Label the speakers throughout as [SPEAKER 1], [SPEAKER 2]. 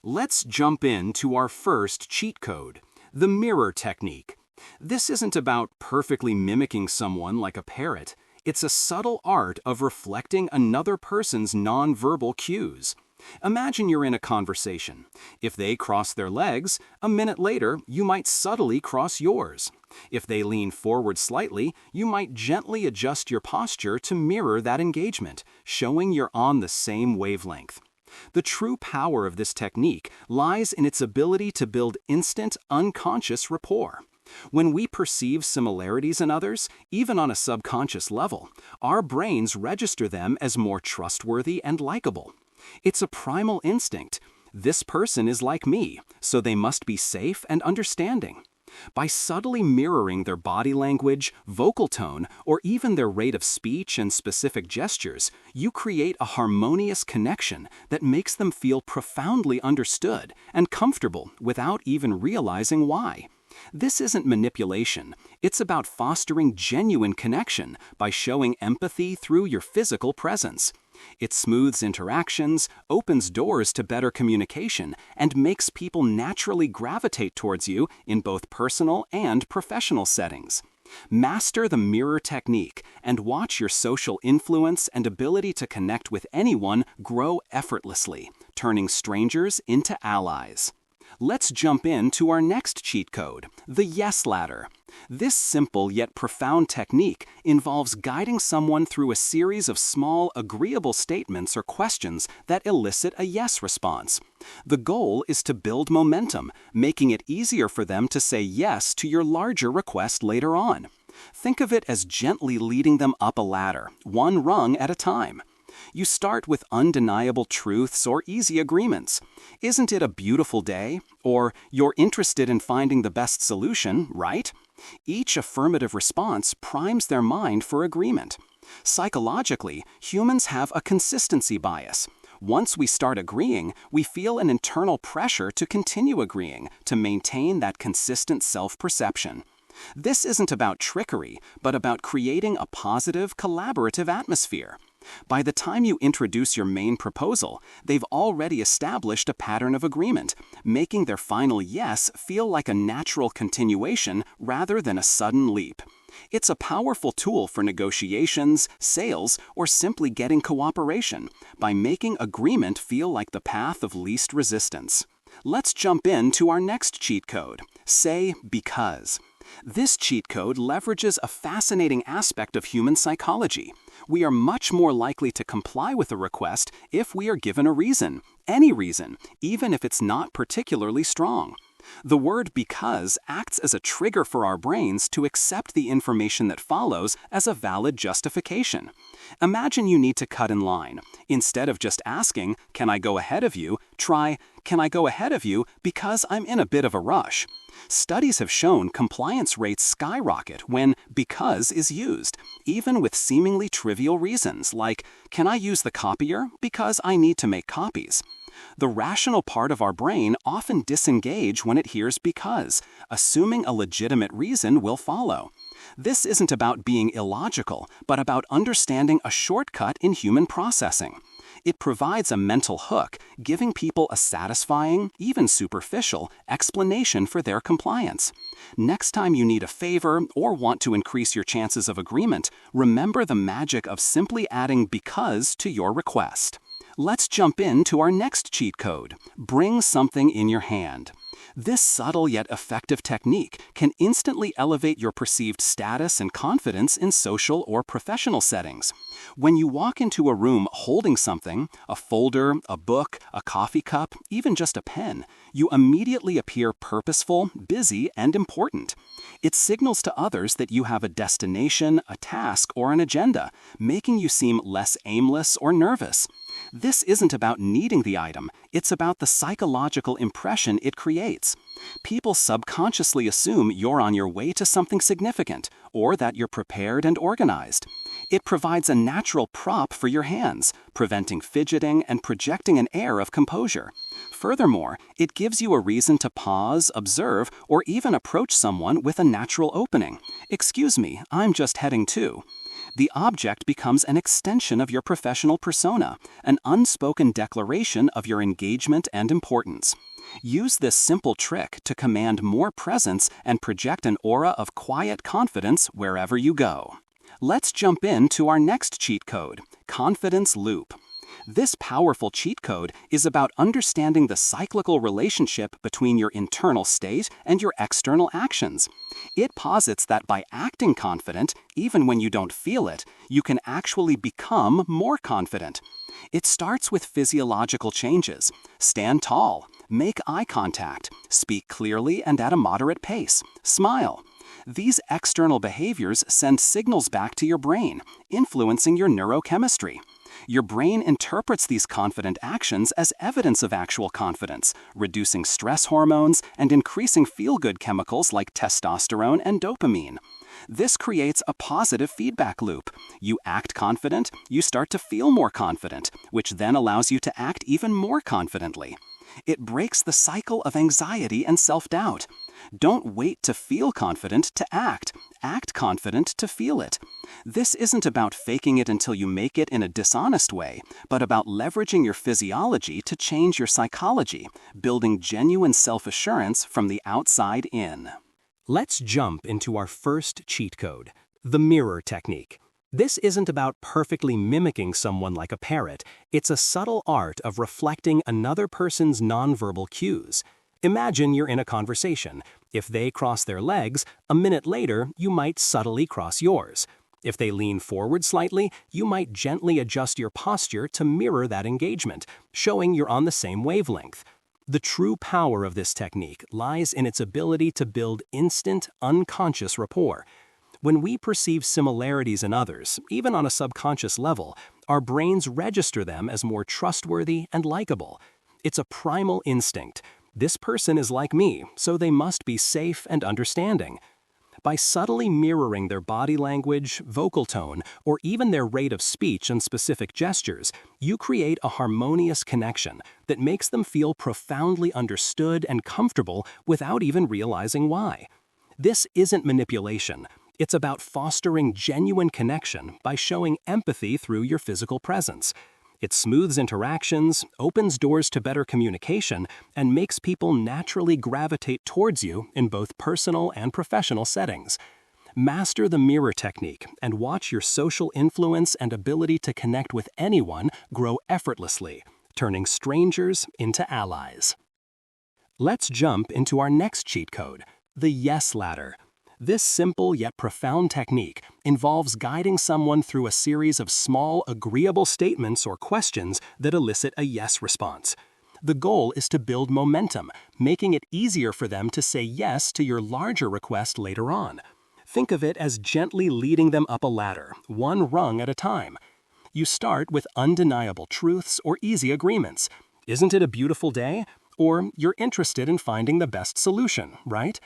[SPEAKER 1] Let's jump into our first cheat code, the mirror technique. This isn't about perfectly mimicking someone like a parrot. It's a subtle art of reflecting another person's nonverbal cues. Imagine you're in a conversation. If they cross their legs, a minute later, you might subtly cross yours. If they lean forward slightly, you might gently adjust your posture to mirror that engagement, showing you're on the same wavelength. The true power of this technique lies in its ability to build instant, unconscious rapport. When we perceive similarities in others, even on a subconscious level, our brains register them as more trustworthy and likable. It's a primal instinct. This person is like me, so they must be safe and understanding. By subtly mirroring their body language, vocal tone, or even their rate of speech and specific gestures, you create a harmonious connection that makes them feel profoundly understood and comfortable without even realizing why. This isn't manipulation. It's about fostering genuine connection by showing empathy through your physical presence. It smooths interactions, opens doors to better communication, and makes people naturally gravitate towards you in both personal and professional settings. Master the mirror technique and watch your social influence and ability to connect with anyone grow effortlessly, turning strangers into allies. Let's jump into our next cheat code, the yes ladder. This simple yet profound technique involves guiding someone through a series of small, agreeable statements or questions that elicit a yes response. The goal is to build momentum, making it easier for them to say yes to your larger request later on. Think of it as gently leading them up a ladder, one rung at a time. You start with undeniable truths or easy agreements. Isn't it a beautiful day? Or, you're interested in finding the best solution, right? Each affirmative response primes their mind for agreement. Psychologically, humans have a consistency bias. Once we start agreeing, we feel an internal pressure to continue agreeing, to maintain that consistent self-perception. This isn't about trickery, but about creating a positive, collaborative atmosphere. By the time you introduce your main proposal, they've already established a pattern of agreement, making their final yes feel like a natural continuation rather than a sudden leap. It's a powerful tool for negotiations, sales, or simply getting cooperation by making agreement feel like the path of least resistance. Let's jump into our next cheat code. Say because. This cheat code leverages a fascinating aspect of human psychology. We are much more likely to comply with a request if we are given a reason, any reason, even if it's not particularly strong. The word because acts as a trigger for our brains to accept the information that follows as a valid justification. Imagine you need to cut in line. Instead of just asking, "Can I go ahead of you?" try, "Can I go ahead of you because I'm in a bit of a rush?" Studies have shown compliance rates skyrocket when because is used, even with seemingly trivial reasons like, "Can I use the copier because I need to make copies?" The rational part of our brain often disengage when it hears because, assuming a legitimate reason will follow. This isn't about being illogical, but about understanding a shortcut in human processing. It provides a mental hook, giving people a satisfying, even superficial, explanation for their compliance. Next time you need a favor or want to increase your chances of agreement, remember the magic of simply adding because to your request. Let's jump into our next cheat code. Bring something in your hand. This subtle yet effective technique can instantly elevate your perceived status and confidence in social or professional settings. When you walk into a room holding something, a folder, a book, a coffee cup, even just a pen, you immediately appear purposeful, busy, and important. It signals to others that you have a destination, a task, or an agenda, making you seem less aimless or nervous. This isn't about needing the item, it's about the psychological impression it creates. People subconsciously assume you're on your way to something significant, or that you're prepared and organized. It provides a natural prop for your hands, preventing fidgeting and projecting an air of composure. Furthermore, it gives you a reason to pause, observe, or even approach someone with a natural opening. "Excuse me, I'm just heading to." The object becomes an extension of your professional persona, an unspoken declaration of your engagement and importance. Use this simple trick to command more presence and project an aura of quiet confidence wherever you go. Let's jump into our next cheat code, Confidence Loop. This powerful cheat code is about understanding the cyclical relationship between your internal state and your external actions. It posits that by acting confident, even when you don't feel it, you can actually become more confident. It starts with physiological changes. Stand tall, make eye contact, speak clearly and at a moderate pace, smile. These external behaviors send signals back to your brain, influencing your neurochemistry. Your brain interprets these confident actions as evidence of actual confidence, reducing stress hormones and increasing feel-good chemicals like testosterone and dopamine. This creates a positive feedback loop. You act confident, you start to feel more confident, which then allows you to act even more confidently. It breaks the cycle of anxiety and self-doubt. Don't wait to feel confident to act. Act confident to feel it. This isn't about faking it until you make it in a dishonest way, but about leveraging your physiology to change your psychology, building genuine self-assurance from the outside in. Let's jump into our first cheat code, the mirror technique. This isn't about perfectly mimicking someone like a parrot. It's a subtle art of reflecting another person's nonverbal cues. Imagine you're in a conversation. If they cross their legs, a minute later, you might subtly cross yours. If they lean forward slightly, you might gently adjust your posture to mirror that engagement, showing you're on the same wavelength. The true power of this technique lies in its ability to build instant, unconscious rapport. When we perceive similarities in others, even on a subconscious level, our brains register them as more trustworthy and likable. It's a primal instinct. This person is like me, so they must be safe and understanding. By subtly mirroring their body language, vocal tone, or even their rate of speech and specific gestures, you create a harmonious connection that makes them feel profoundly understood and comfortable without even realizing why. This isn't manipulation. It's about fostering genuine connection by showing empathy through your physical presence. It smooths interactions, opens doors to better communication, and makes people naturally gravitate towards you in both personal and professional settings. Master the mirror technique and watch your social influence and ability to connect with anyone grow effortlessly, turning strangers into allies. Let's jump into our next cheat code, the yes ladder. This simple yet profound technique involves guiding someone through a series of small, agreeable statements or questions that elicit a yes response. The goal is to build momentum, making it easier for them to say yes to your larger request later on. Think of it as gently leading them up a ladder, one rung at a time. You start with undeniable truths or easy agreements. Isn't it a beautiful day? Or you're interested in finding the best solution, right?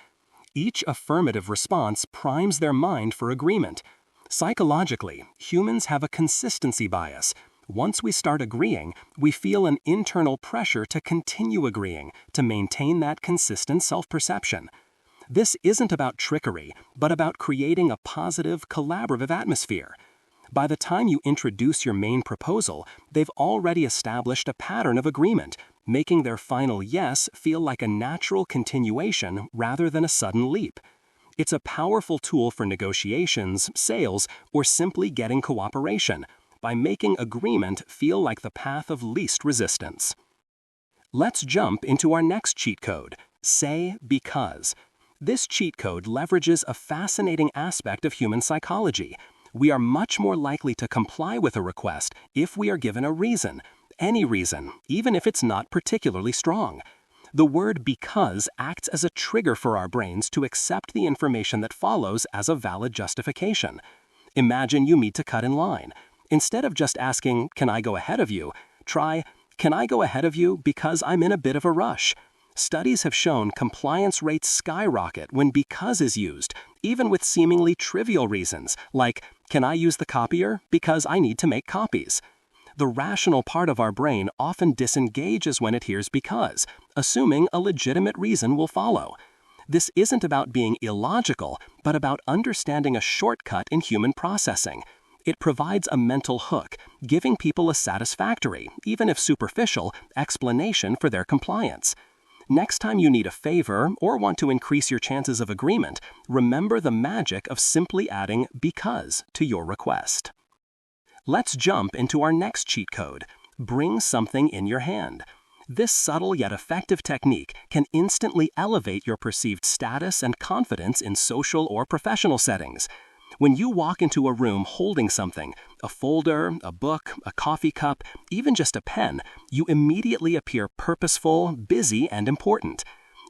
[SPEAKER 1] Each affirmative response primes their mind for agreement. Psychologically, humans have a consistency bias. Once we start agreeing, we feel an internal pressure to continue agreeing, to maintain that consistent self-perception. This isn't about trickery, but about creating a positive, collaborative atmosphere. By the time you introduce your main proposal, they've already established a pattern of agreement, making their final yes feel like a natural continuation rather than a sudden leap. It's a powerful tool for negotiations, sales, or simply getting cooperation, by making agreement feel like the path of least resistance. Let's jump into our next cheat code, say because. This cheat code leverages a fascinating aspect of human psychology. We are much more likely to comply with a request if we are given a reason, any reason, even if it's not particularly strong. The word because acts as a trigger for our brains to accept the information that follows as a valid justification. Imagine you need to cut in line. Instead of just asking, "Can I go ahead of you?" try, "Can I go ahead of you because I'm in a bit of a rush?" Studies have shown compliance rates skyrocket when because is used, even with seemingly trivial reasons, like, "Can I use the copier because I need to make copies?" The rational part of our brain often disengages when it hears because, assuming a legitimate reason will follow. This isn't about being illogical, but about understanding a shortcut in human processing. It provides a mental hook, giving people a satisfactory, even if superficial, explanation for their compliance. Next time you need a favor or want to increase your chances of agreement, remember the magic of simply adding "because" to your request. Let's jump into our next cheat code. Bring something in your hand. This subtle yet effective technique can instantly elevate your perceived status and confidence in social or professional settings. When you walk into a room holding something, a folder, a book, a coffee cup, even just a pen, you immediately appear purposeful, busy, and important.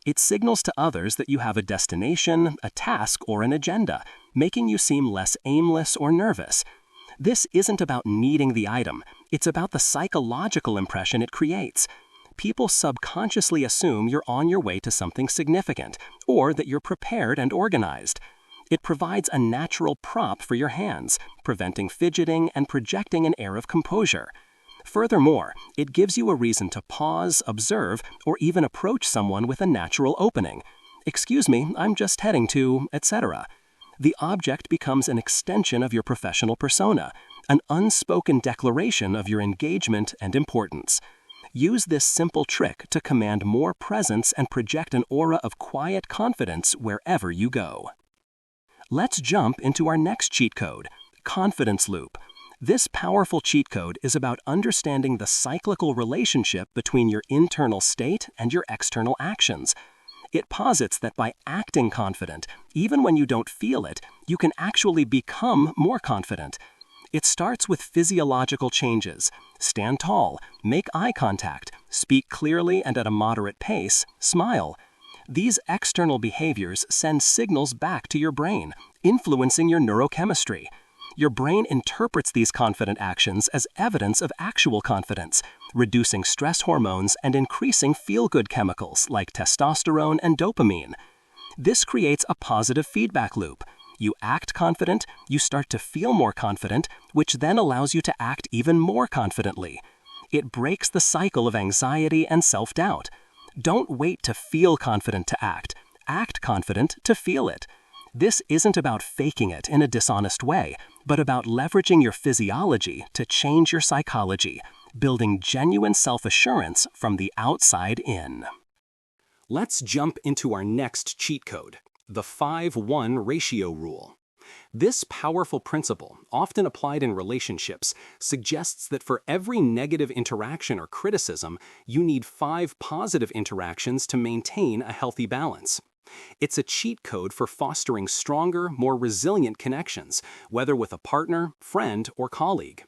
[SPEAKER 1] It signals to others that you have a destination, a task, or an agenda, making you seem less aimless or nervous. This isn't about needing the item, it's about the psychological impression it creates. People subconsciously assume you're on your way to something significant, or that you're prepared and organized. It provides a natural prop for your hands, preventing fidgeting and projecting an air of composure. Furthermore, it gives you a reason to pause, observe, or even approach someone with a natural opening. "Excuse me, I'm just heading to," etc. The object becomes an extension of your professional persona, an unspoken declaration of your engagement and importance. Use this simple trick to command more presence and project an aura of quiet confidence wherever you go. Let's jump into our next cheat code, Confidence Loop. This powerful cheat code is about understanding the cyclical relationship between your internal state and your external actions. It posits that by acting confident, even when you don't feel it, you can actually become more confident. It starts with physiological changes. Stand tall, make eye contact, speak clearly and at a moderate pace, smile. These external behaviors send signals back to your brain, influencing your neurochemistry. Your brain interprets these confident actions as evidence of actual confidence, reducing stress hormones and increasing feel-good chemicals like testosterone and dopamine. This creates a positive feedback loop. You act confident, you start to feel more confident, which then allows you to act even more confidently. It breaks the cycle of anxiety and self-doubt. Don't wait to feel confident to act. Act confident to feel it. This isn't about faking it in a dishonest way, but about leveraging your physiology to change your psychology, building genuine self-assurance from the outside in. Let's jump into our next cheat code, the 5-1 ratio rule. This powerful principle, often applied in relationships, suggests that for every negative interaction or criticism, you need 5 positive interactions to maintain a healthy balance. It's a cheat code for fostering stronger, more resilient connections, whether with a partner, friend, or colleague.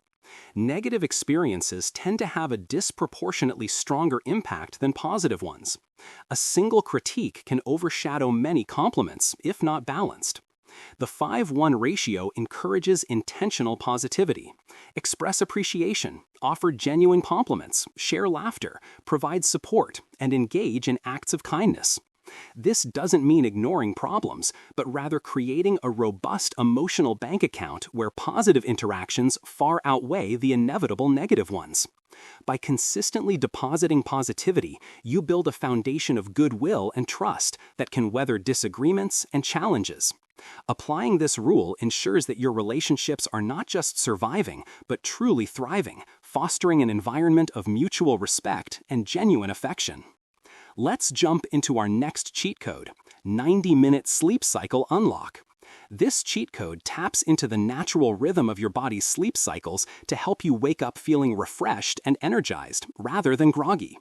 [SPEAKER 1] Negative experiences tend to have a disproportionately stronger impact than positive ones. A single critique can overshadow many compliments, if not balanced. The 5-1 ratio encourages intentional positivity. Express appreciation, offer genuine compliments, share laughter, provide support, and engage in acts of kindness. This doesn't mean ignoring problems, but rather creating a robust emotional bank account where positive interactions far outweigh the inevitable negative ones. By consistently depositing positivity, you build a foundation of goodwill and trust that can weather disagreements and challenges. Applying this rule ensures that your relationships are not just surviving, but truly thriving, fostering an environment of mutual respect and genuine affection. Let's jump into our next cheat code, 90-minute sleep cycle unlock. This cheat code taps into the natural rhythm of your body's sleep cycles to help you wake up feeling refreshed and energized rather than groggy.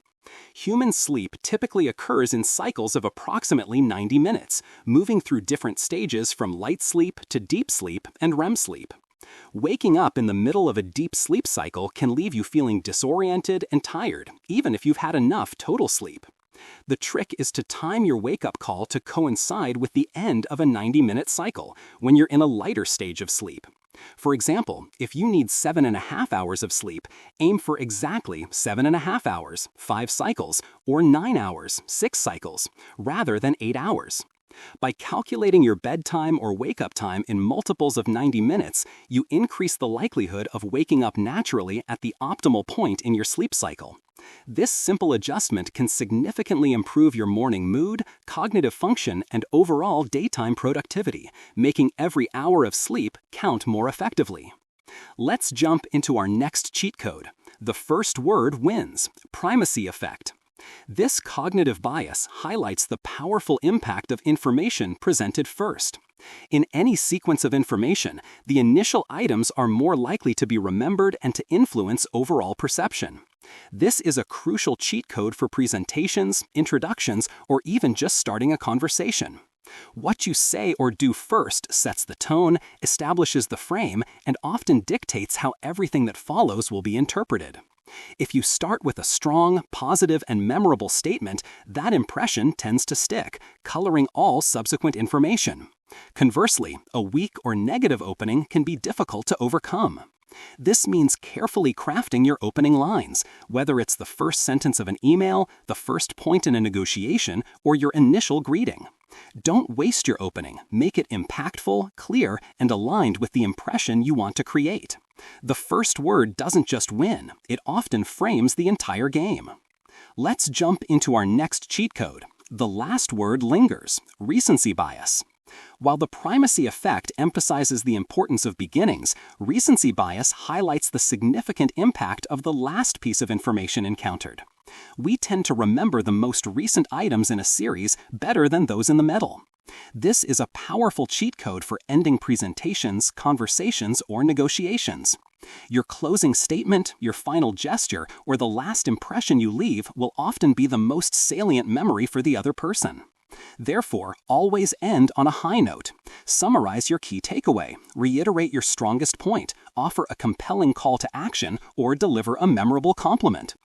[SPEAKER 1] Human sleep typically occurs in cycles of approximately 90 minutes, moving through different stages from light sleep to deep sleep and REM sleep. Waking up in the middle of a deep sleep cycle can leave you feeling disoriented and tired, even if you've had enough total sleep. The trick is to time your wake-up call to coincide with the end of a 90-minute cycle, when you're in a lighter stage of sleep. For example, if you need 7.5 hours of sleep, aim for exactly 7.5 hours, 5 cycles, or 9 hours, 6 cycles, rather than 8 hours. By calculating your bedtime or wake-up time in multiples of 90 minutes, you increase the likelihood of waking up naturally at the optimal point in your sleep cycle. This simple adjustment can significantly improve your morning mood, cognitive function, and overall daytime productivity, making every hour of sleep count more effectively. Let's jump into our next cheat code. The first word wins. Primacy effect. This cognitive bias highlights the powerful impact of information presented first. In any sequence of information, the initial items are more likely to be remembered and to influence overall perception. This is a crucial cheat code for presentations, introductions, or even just starting a conversation. What you say or do first sets the tone, establishes the frame, and often dictates how everything that follows will be interpreted. If you start with a strong, positive, and memorable statement, that impression tends to stick, coloring all subsequent information. Conversely, a weak or negative opening can be difficult to overcome. This means carefully crafting your opening lines, whether it's the first sentence of an email, the first point in a negotiation, or your initial greeting. Don't waste your opening. Make it impactful, clear, and aligned with the impression you want to create. The first word doesn't just win, it often frames the entire game. Let's jump into our next cheat code. The last word lingers. Recency bias. While the primacy effect emphasizes the importance of beginnings, recency bias highlights the significant impact of the last piece of information encountered. We tend to remember the most recent items in a series better than those in the middle. This is a powerful cheat code for ending presentations, conversations, or negotiations. Your closing statement, your final gesture, or the last impression you leave will often be the most salient memory for the other person. Therefore, always end on a high note. Summarize your key takeaway, reiterate your strongest point, offer a compelling call to action, or deliver a memorable compliment.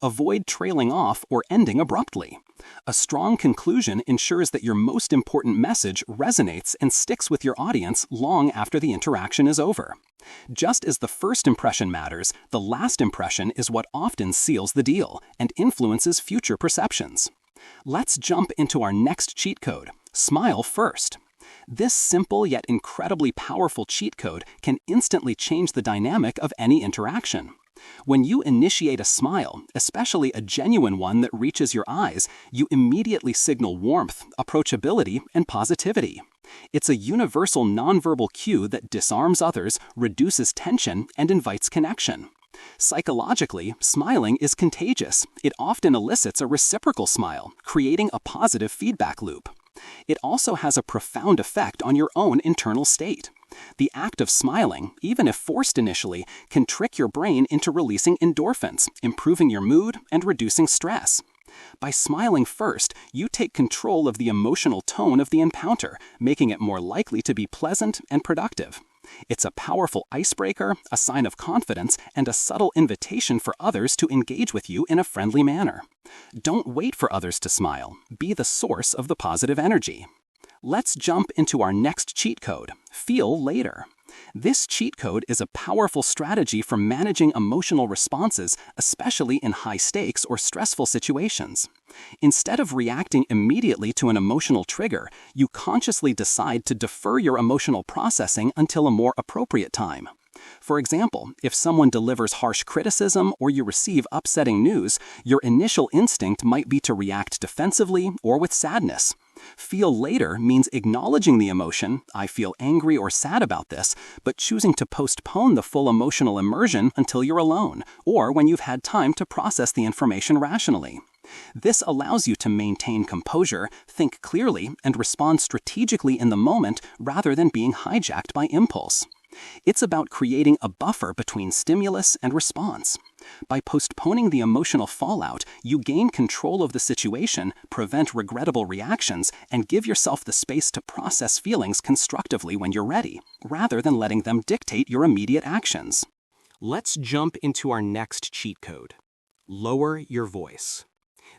[SPEAKER 1] Avoid trailing off or ending abruptly. A strong conclusion ensures that your most important message resonates and sticks with your audience long after the interaction is over. Just as the first impression matters, the last impression is what often seals the deal and influences future perceptions. Let's jump into our next cheat code. Smile first. This simple yet incredibly powerful cheat code can instantly change the dynamic of any interaction. When you initiate a smile, especially a genuine one that reaches your eyes, you immediately signal warmth, approachability, and positivity. It's a universal nonverbal cue that disarms others, reduces tension, and invites connection. Psychologically, smiling is contagious. It often elicits a reciprocal smile, creating a positive feedback loop. It also has a profound effect on your own internal state. The act of smiling, even if forced initially, can trick your brain into releasing endorphins, improving your mood, and reducing stress. By smiling first, you take control of the emotional tone of the encounter, making it more likely to be pleasant and productive. It's a powerful icebreaker, a sign of confidence, and a subtle invitation for others to engage with you in a friendly manner. Don't wait for others to smile. Be the source of the positive energy. Let's jump into our next cheat code. Feel later. This cheat code is a powerful strategy for managing emotional responses, especially in high-stakes or stressful situations. Instead of reacting immediately to an emotional trigger, you consciously decide to defer your emotional processing until a more appropriate time. For example, if someone delivers harsh criticism or you receive upsetting news, your initial instinct might be to react defensively or with sadness. Feel later means acknowledging the emotion, I feel angry or sad about this, but choosing to postpone the full emotional immersion until you're alone, or when you've had time to process the information rationally. This allows you to maintain composure, think clearly, and respond strategically in the moment rather than being hijacked by impulse. It's about creating a buffer between stimulus and response. By postponing the emotional fallout, you gain control of the situation, prevent regrettable reactions, and give yourself the space to process feelings constructively when you're ready, rather than letting them dictate your immediate actions. Let's jump into our next cheat code. Lower your voice.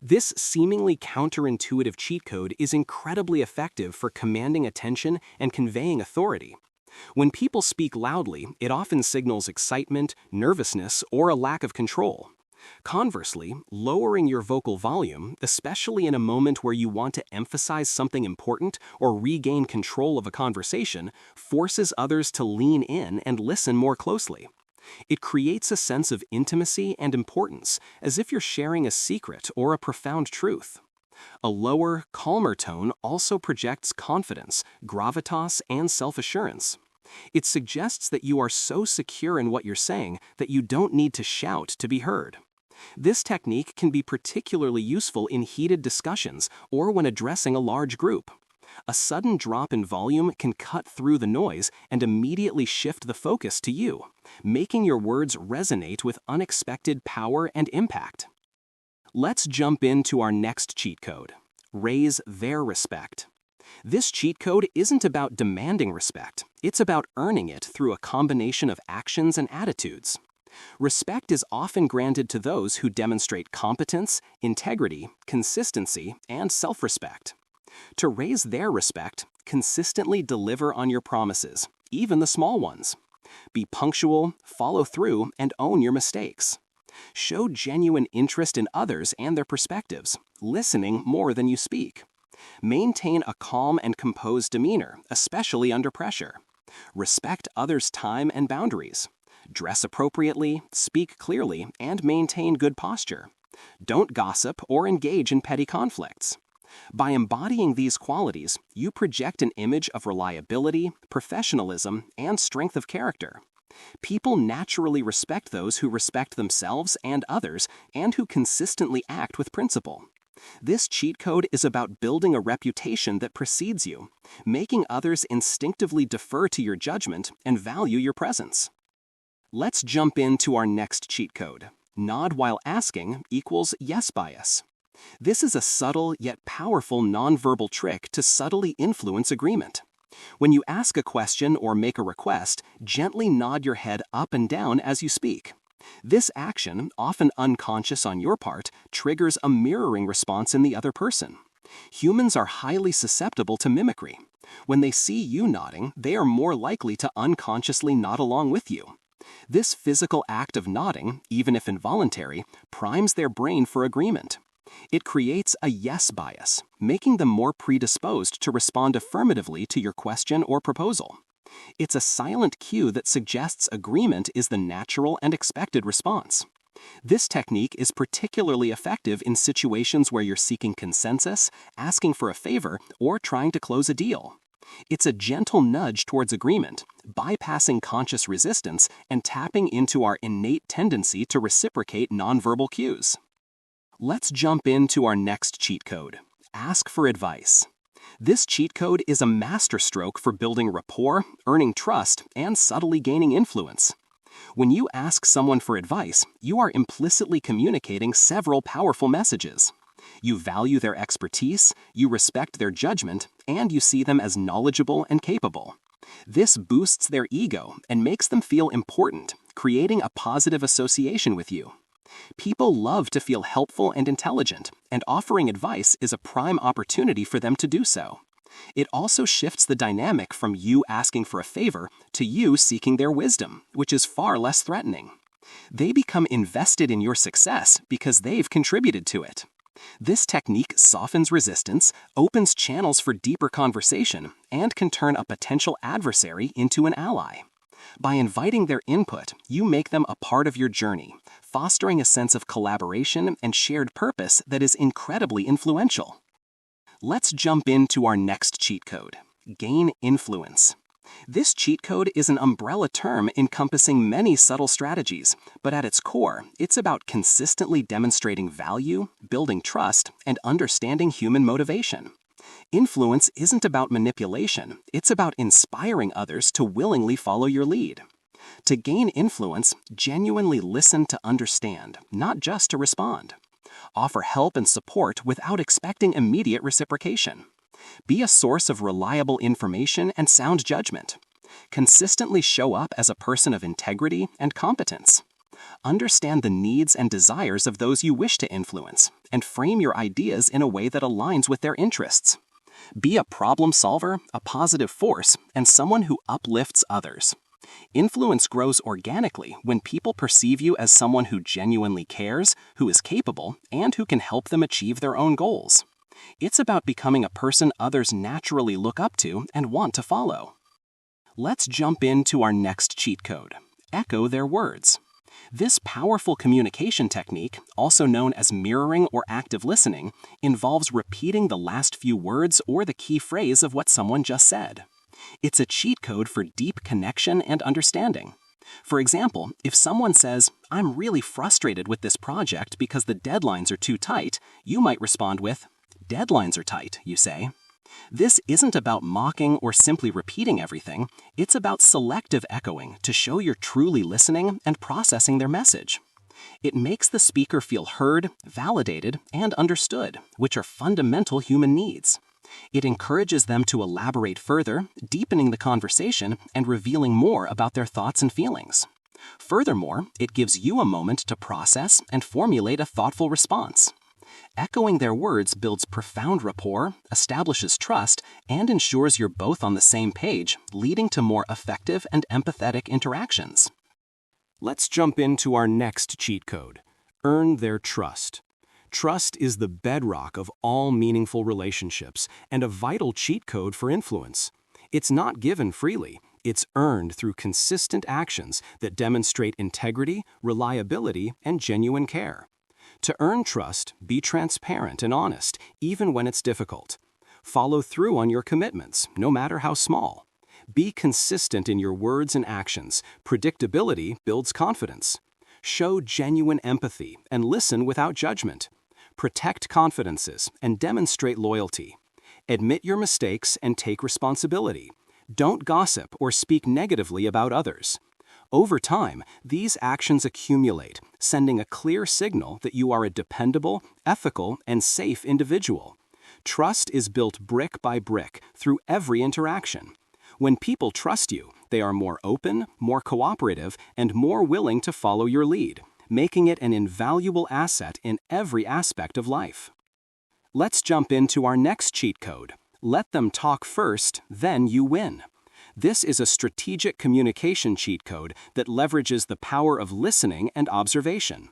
[SPEAKER 1] This seemingly counterintuitive cheat code is incredibly effective for commanding attention and conveying authority. When people speak loudly, it often signals excitement, nervousness, or a lack of control. Conversely, lowering your vocal volume, especially in a moment where you want to emphasize something important or regain control of a conversation, forces others to lean in and listen more closely. It creates a sense of intimacy and importance, as if you're sharing a secret or a profound truth. A lower, calmer tone also projects confidence, gravitas, and self-assurance. It suggests that you are so secure in what you're saying that you don't need to shout to be heard. This technique can be particularly useful in heated discussions or when addressing a large group. A sudden drop in volume can cut through the noise and immediately shift the focus to you, making your words resonate with unexpected power and impact. Let's jump into our next cheat code: raise their respect. This cheat code isn't about demanding respect, it's about earning it through a combination of actions and attitudes. Respect is often granted to those who demonstrate competence, integrity, consistency, and self-respect. To raise their respect, consistently deliver on your promises, even the small ones. Be punctual, follow through, and own your mistakes. Show genuine interest in others and their perspectives, listening more than you speak. Maintain a calm and composed demeanor, especially under pressure. Respect others' time and boundaries. Dress appropriately, speak clearly, and maintain good posture. Don't gossip or engage in petty conflicts. By embodying these qualities, you project an image of reliability, professionalism, and strength of character. People naturally respect those who respect themselves and others and who consistently act with principle. This cheat code is about building a reputation that precedes you, making others instinctively defer to your judgment and value your presence. Let's jump into our next cheat code. Nod while asking equals yes bias. This is a subtle yet powerful nonverbal trick to subtly influence agreement. When you ask a question or make a request, gently nod your head up and down as you speak. This action, often unconscious on your part, triggers a mirroring response in the other person. Humans are highly susceptible to mimicry. When they see you nodding, they are more likely to unconsciously nod along with you. This physical act of nodding, even if involuntary, primes their brain for agreement. It creates a yes bias, making them more predisposed to respond affirmatively to your question or proposal. It's a silent cue that suggests agreement is the natural and expected response. This technique is particularly effective in situations where you're seeking consensus, asking for a favor, or trying to close a deal. It's a gentle nudge towards agreement, bypassing conscious resistance and tapping into our innate tendency to reciprocate nonverbal cues. Let's jump into our next cheat code: ask for advice. This cheat code is a masterstroke for building rapport, earning trust, and subtly gaining influence. When you ask someone for advice, you are implicitly communicating several powerful messages. You value their expertise, you respect their judgment, and you see them as knowledgeable and capable. This boosts their ego and makes them feel important, creating a positive association with you. People love to feel helpful and intelligent, and offering advice is a prime opportunity for them to do so. It also shifts the dynamic from you asking for a favor to you seeking their wisdom, which is far less threatening. They become invested in your success because they've contributed to it. This technique softens resistance, opens channels for deeper conversation, and can turn a potential adversary into an ally. By inviting their input, you make them a part of your journey, fostering a sense of collaboration and shared purpose that is incredibly influential. Let's jump into our next cheat code: gain influence. This cheat code is an umbrella term encompassing many subtle strategies, but at its core, it's about consistently demonstrating value, building trust, and understanding human motivation. Influence isn't about manipulation, it's about inspiring others to willingly follow your lead. To gain influence, genuinely listen to understand, not just to respond. Offer help and support without expecting immediate reciprocation. Be a source of reliable information and sound judgment. Consistently show up as a person of integrity and competence. Understand the needs and desires of those you wish to influence, and frame your ideas in a way that aligns with their interests. Be a problem solver, a positive force, and someone who uplifts others. Influence grows organically when people perceive you as someone who genuinely cares, who is capable, and who can help them achieve their own goals. It's about becoming a person others naturally look up to and want to follow. Let's jump into our next cheat code: echo their words. This powerful communication technique, also known as mirroring or active listening, involves repeating the last few words or the key phrase of what someone just said. It's a cheat code for deep connection and understanding. For example, if someone says, "I'm really frustrated with this project because the deadlines are too tight," you might respond with, "Deadlines are tight," you say. This isn't about mocking or simply repeating everything, it's about selective echoing to show you're truly listening and processing their message. It makes the speaker feel heard, validated, and understood, which are fundamental human needs. It encourages them to elaborate further, deepening the conversation and revealing more about their thoughts and feelings. Furthermore, it gives you a moment to process and formulate a thoughtful response. Echoing their words builds profound rapport, establishes trust, and ensures you're both on the same page, leading to more effective and empathetic interactions. Let's jump into our next cheat code: earn their trust. Trust is the bedrock of all meaningful relationships and a vital cheat code for influence. It's not given freely, it's earned through consistent actions that demonstrate integrity, reliability, and genuine care. To earn trust, be transparent and honest, even when it's difficult. Follow through on your commitments, no matter how small. Be consistent in your words and actions. Predictability builds confidence. Show genuine empathy and listen without judgment. Protect confidences and demonstrate loyalty. Admit your mistakes and take responsibility. Don't gossip or speak negatively about others. Over time, these actions accumulate, sending a clear signal that you are a dependable, ethical, and safe individual. Trust is built brick by brick through every interaction. When people trust you, they are more open, more cooperative, and more willing to follow your lead, making it an invaluable asset in every aspect of life. Let's jump into our next cheat code: let them talk first, then you win. This is a strategic communication cheat code that leverages the power of listening and observation.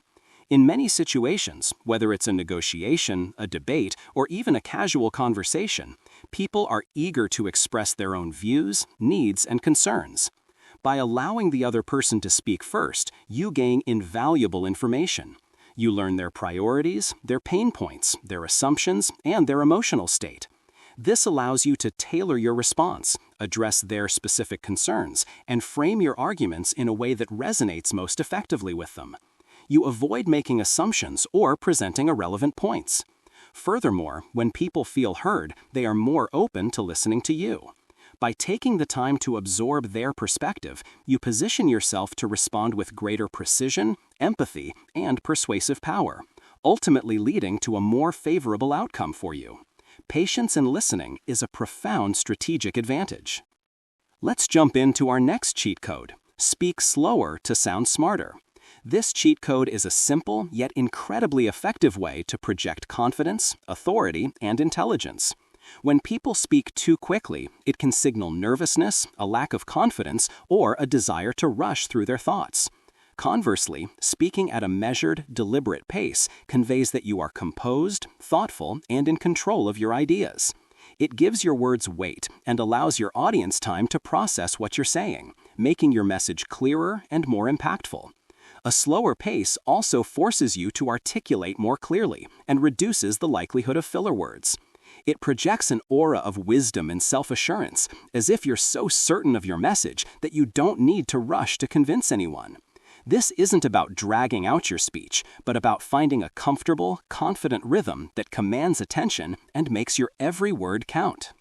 [SPEAKER 1] In many situations, whether it's a negotiation, a debate, or even a casual conversation, people are eager to express their own views, needs, and concerns. By allowing the other person to speak first, you gain invaluable information. You learn their priorities, their pain points, their assumptions, and their emotional state. This allows you to tailor your response, address their specific concerns, and frame your arguments in a way that resonates most effectively with them. You avoid making assumptions or presenting irrelevant points. Furthermore, when people feel heard, they are more open to listening to you. By taking the time to absorb their perspective, you position yourself to respond with greater precision, empathy, and persuasive power, ultimately leading to a more favorable outcome for you. Patience in listening is a profound strategic advantage. Let's jump into our next cheat code: speak slower to sound smarter. This cheat code is a simple yet incredibly effective way to project confidence, authority, and intelligence. When people speak too quickly, it can signal nervousness, a lack of confidence, or a desire to rush through their thoughts. Conversely, speaking at a measured, deliberate pace conveys that you are composed, thoughtful, and in control of your ideas. It gives your words weight and allows your audience time to process what you're saying, making your message clearer and more impactful. A slower pace also forces you to articulate more clearly and reduces the likelihood of filler words. It projects an aura of wisdom and self-assurance, as if you're so certain of your message that you don't need to rush to convince anyone. This isn't about dragging out your speech, but about finding a comfortable, confident rhythm that commands attention and makes your every word count.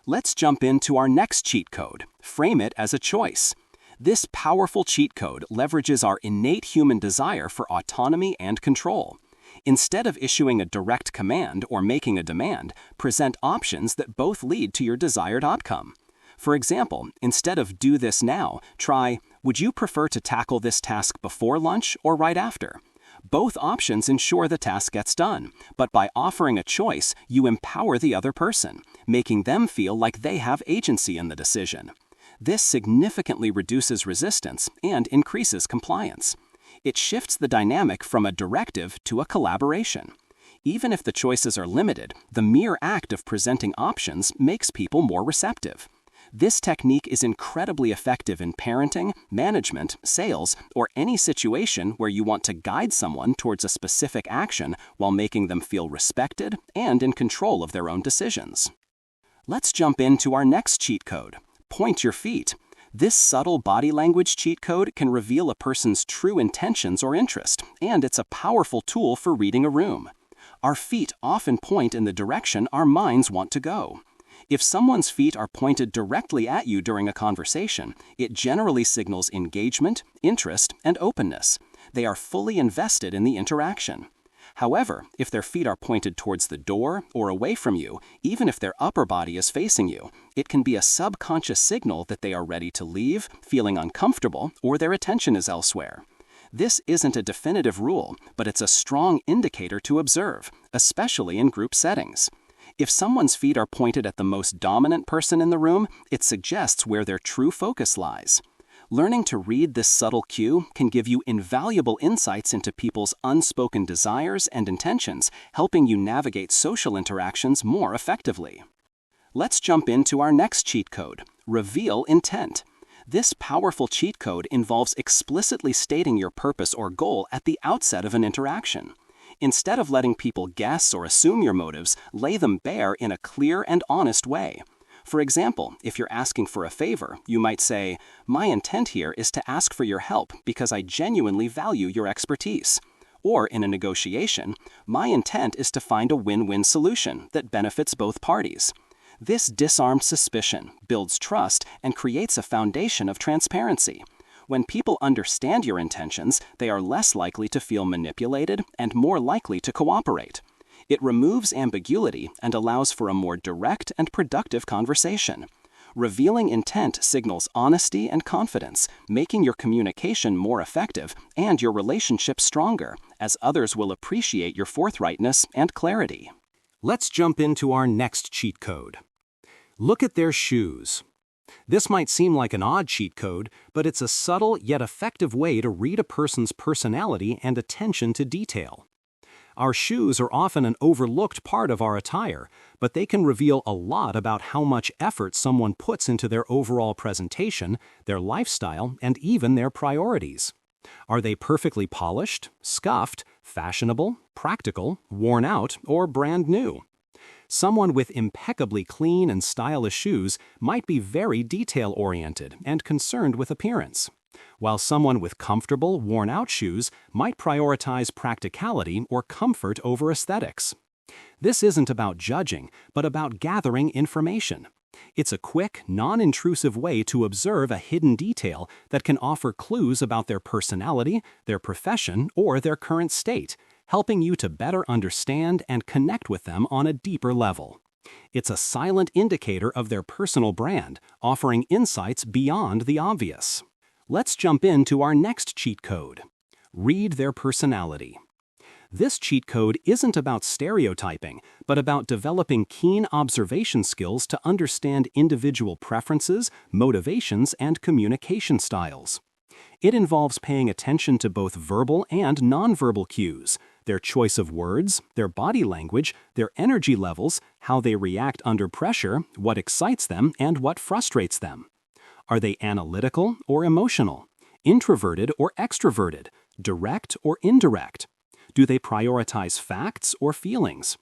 [SPEAKER 1] Let's jump into our next cheat code: frame it as a choice. This powerful cheat code leverages our innate human desire for autonomy and control. Instead of issuing a direct command or making a demand, present options that both lead to your desired outcome. For example, instead of "do this now," try, "Would you prefer to tackle this task before lunch or right after?" Both options ensure the task gets done, but by offering a choice, you empower the other person, making them feel like they have agency in the decision. This significantly reduces resistance and increases compliance. It shifts the dynamic from a directive to a collaboration. Even if the choices are limited, the mere act of presenting options makes people more receptive. This technique is incredibly effective in parenting, management, sales, or any situation where you want to guide someone towards a specific action while making them feel respected and in control of their own decisions. Let's jump into our next cheat code: point your feet. This subtle body language cheat code can reveal a person's true intentions or interest, and it's a powerful tool for reading a room. Our feet often point in the direction our minds want to go. If someone's feet are pointed directly at you during a conversation, it generally signals engagement, interest, and openness. They are fully invested in the interaction. However, if their feet are pointed towards the door or away from you, even if their upper body is facing you, it can be a subconscious signal that they are ready to leave, feeling uncomfortable, or their attention is elsewhere. This isn't a definitive rule, but it's a strong indicator to observe, especially in group settings. If someone's feet are pointed at the most dominant person in the room, it suggests where their true focus lies. Learning to read this subtle cue can give you invaluable insights into people's unspoken desires and intentions, helping you navigate social interactions more effectively. Let's jump into our next cheat code, Reveal Intent. This powerful cheat code involves explicitly stating your purpose or goal at the outset of an interaction. Instead of letting people guess or assume your motives, lay them bare in a clear and honest way. For example, if you're asking for a favor, you might say, "My intent here is to ask for your help because I genuinely value your expertise." Or in a negotiation, "My intent is to find a win-win solution that benefits both parties." This disarms suspicion, builds trust, and creates a foundation of transparency. When people understand your intentions, they are less likely to feel manipulated and more likely to cooperate. It removes ambiguity and allows for a more direct and productive conversation. Revealing intent signals honesty and confidence, making your communication more effective and your relationship stronger, as others will appreciate your forthrightness and clarity. Let's jump into our next cheat code. Look at their shoes. This might seem like an odd cheat code, but it's a subtle yet effective way to read a person's personality and attention to detail. Our shoes are often an overlooked part of our attire, but they can reveal a lot about how much effort someone puts into their overall presentation, their lifestyle, and even their priorities. Are they perfectly polished, scuffed, fashionable, practical, worn out, or brand new? Someone with impeccably clean and stylish shoes might be very detail-oriented and concerned with appearance, while someone with comfortable, worn-out shoes might prioritize practicality or comfort over aesthetics. This isn't about judging, but about gathering information. It's a quick, non-intrusive way to observe a hidden detail that can offer clues about their personality, their profession, or their current state, helping you to better understand and connect with them on a deeper level. It's a silent indicator of their personal brand, offering insights beyond the obvious. Let's jump into our next cheat code. Read their personality. This cheat code isn't about stereotyping, but about developing keen observation skills to understand individual preferences, motivations, and communication styles. It involves paying attention to both verbal and nonverbal cues, their choice of words, their body language, their energy levels, how they react under pressure, what excites them, and what frustrates them. Are they analytical or emotional, introverted or extroverted, direct or indirect? Do they prioritize facts or feelings?